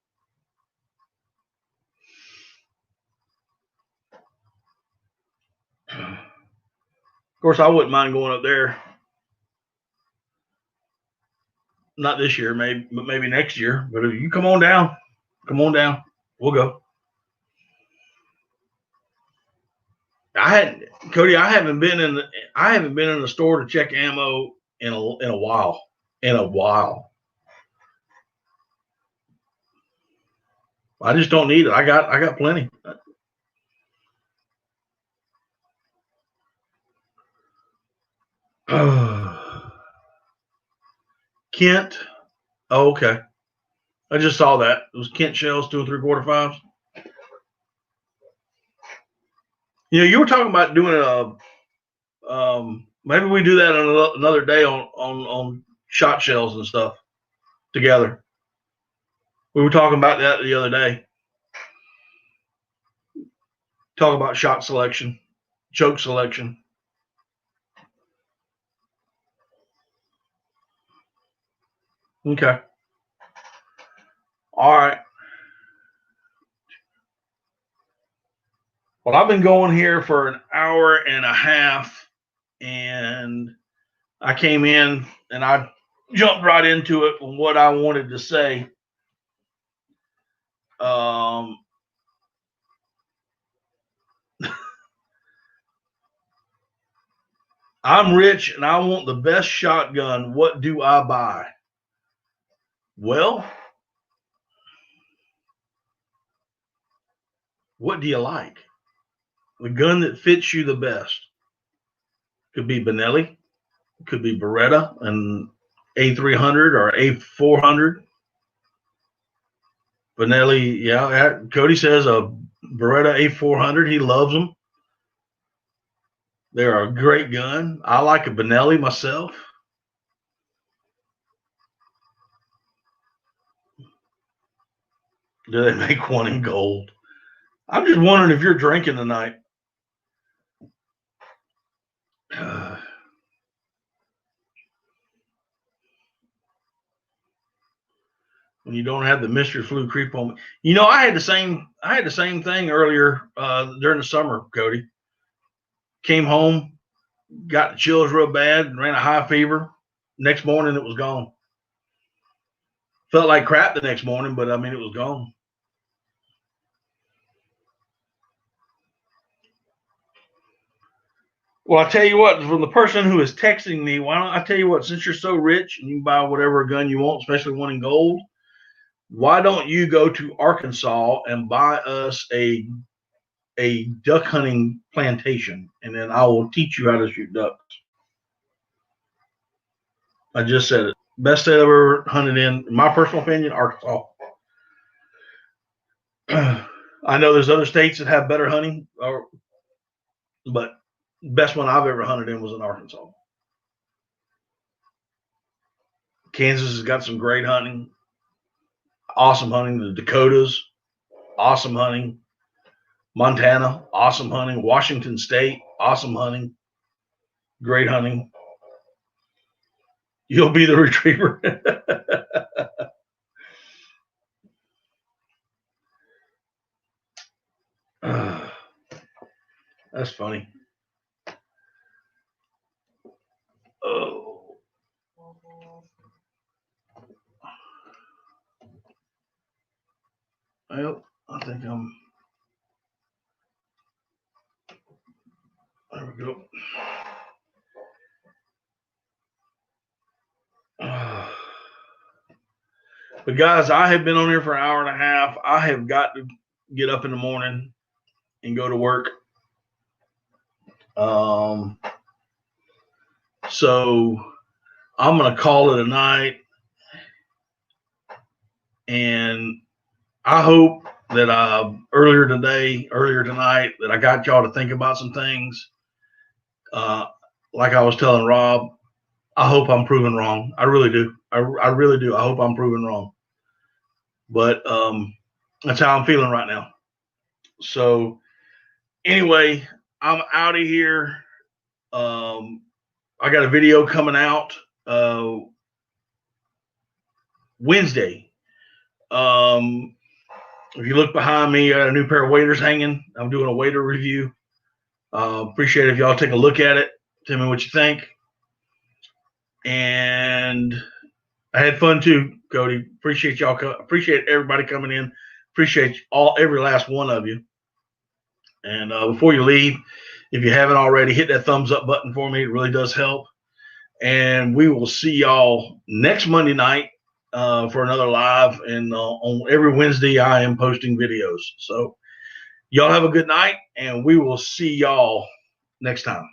Of course, I wouldn't mind going up there. Not this year, maybe, but maybe next year. But if you come on down, we'll go. Cody. I haven't been in the store to check ammo in a while. I just don't need it. I got plenty. Kent. Oh, okay. I just saw that. It was Kent shells, 2 3/4 5s. You were talking about doing maybe we do that on another day on shot shells and stuff together. We were talking about that the other day. Talk about shot selection, choke selection. Okay. All right. Well, I've been going here for an hour and a half, and I came in and I jumped right into it with what I wanted to say. I'm rich and I want the best shotgun. What do I buy? Well, what do you like? The gun that fits you the best. Could be Benelli, could be Beretta, and A300 or A400. Benelli, yeah. Cody says a Beretta A400. He loves them. They're a great gun. I like a Benelli myself. Do they make one in gold? I'm just wondering if you're drinking tonight. When you don't have the mystery flu creep on me. I had the same thing earlier during the summer, Cody. Came home, got the chills real bad, and ran a high fever. Next morning, it was gone. Felt like crap the next morning, but I mean, it was gone. Well, I tell you what, from the person who is texting me, why don't I tell you what, since you're so rich and you can buy whatever gun you want, especially one in gold, why don't you go to Arkansas and buy us a duck hunting plantation, and then I will teach you how to shoot ducks. I just said it. Best state I've ever hunted in my personal opinion, Arkansas. I know there's other states that have better hunting, but best one I've ever hunted in was in Arkansas. Kansas has got some great hunting, awesome hunting. The Dakotas, awesome hunting. Montana, awesome hunting. Washington State, awesome hunting. Great hunting. You'll be the retriever. That's funny. Oh. Well, I think there we go. But guys, I have been on here for an hour and a half. I have got to get up in the morning and go to work. So I'm going to call it a night. And I hope that earlier tonight, that I got y'all to think about some things. Like I was telling Rob, I hope I'm proven wrong. I really do. I really do. I hope I'm proven wrong. But that's how I'm feeling right now. So anyway, I'm out of here. I got a video coming out Wednesday. If you look behind me, I got a new pair of waders hanging. I'm doing a wader review. Appreciate it if y'all take a look at it. Tell me what you think. And I had fun too, Cody. Appreciate y'all. Appreciate everybody coming in. Appreciate every last one of you. And before you leave, if you haven't already, hit that thumbs up button for me. It really does help. And we will see y'all next Monday night for another live. And on every Wednesday, I am posting videos. So y'all have a good night, and we will see y'all next time.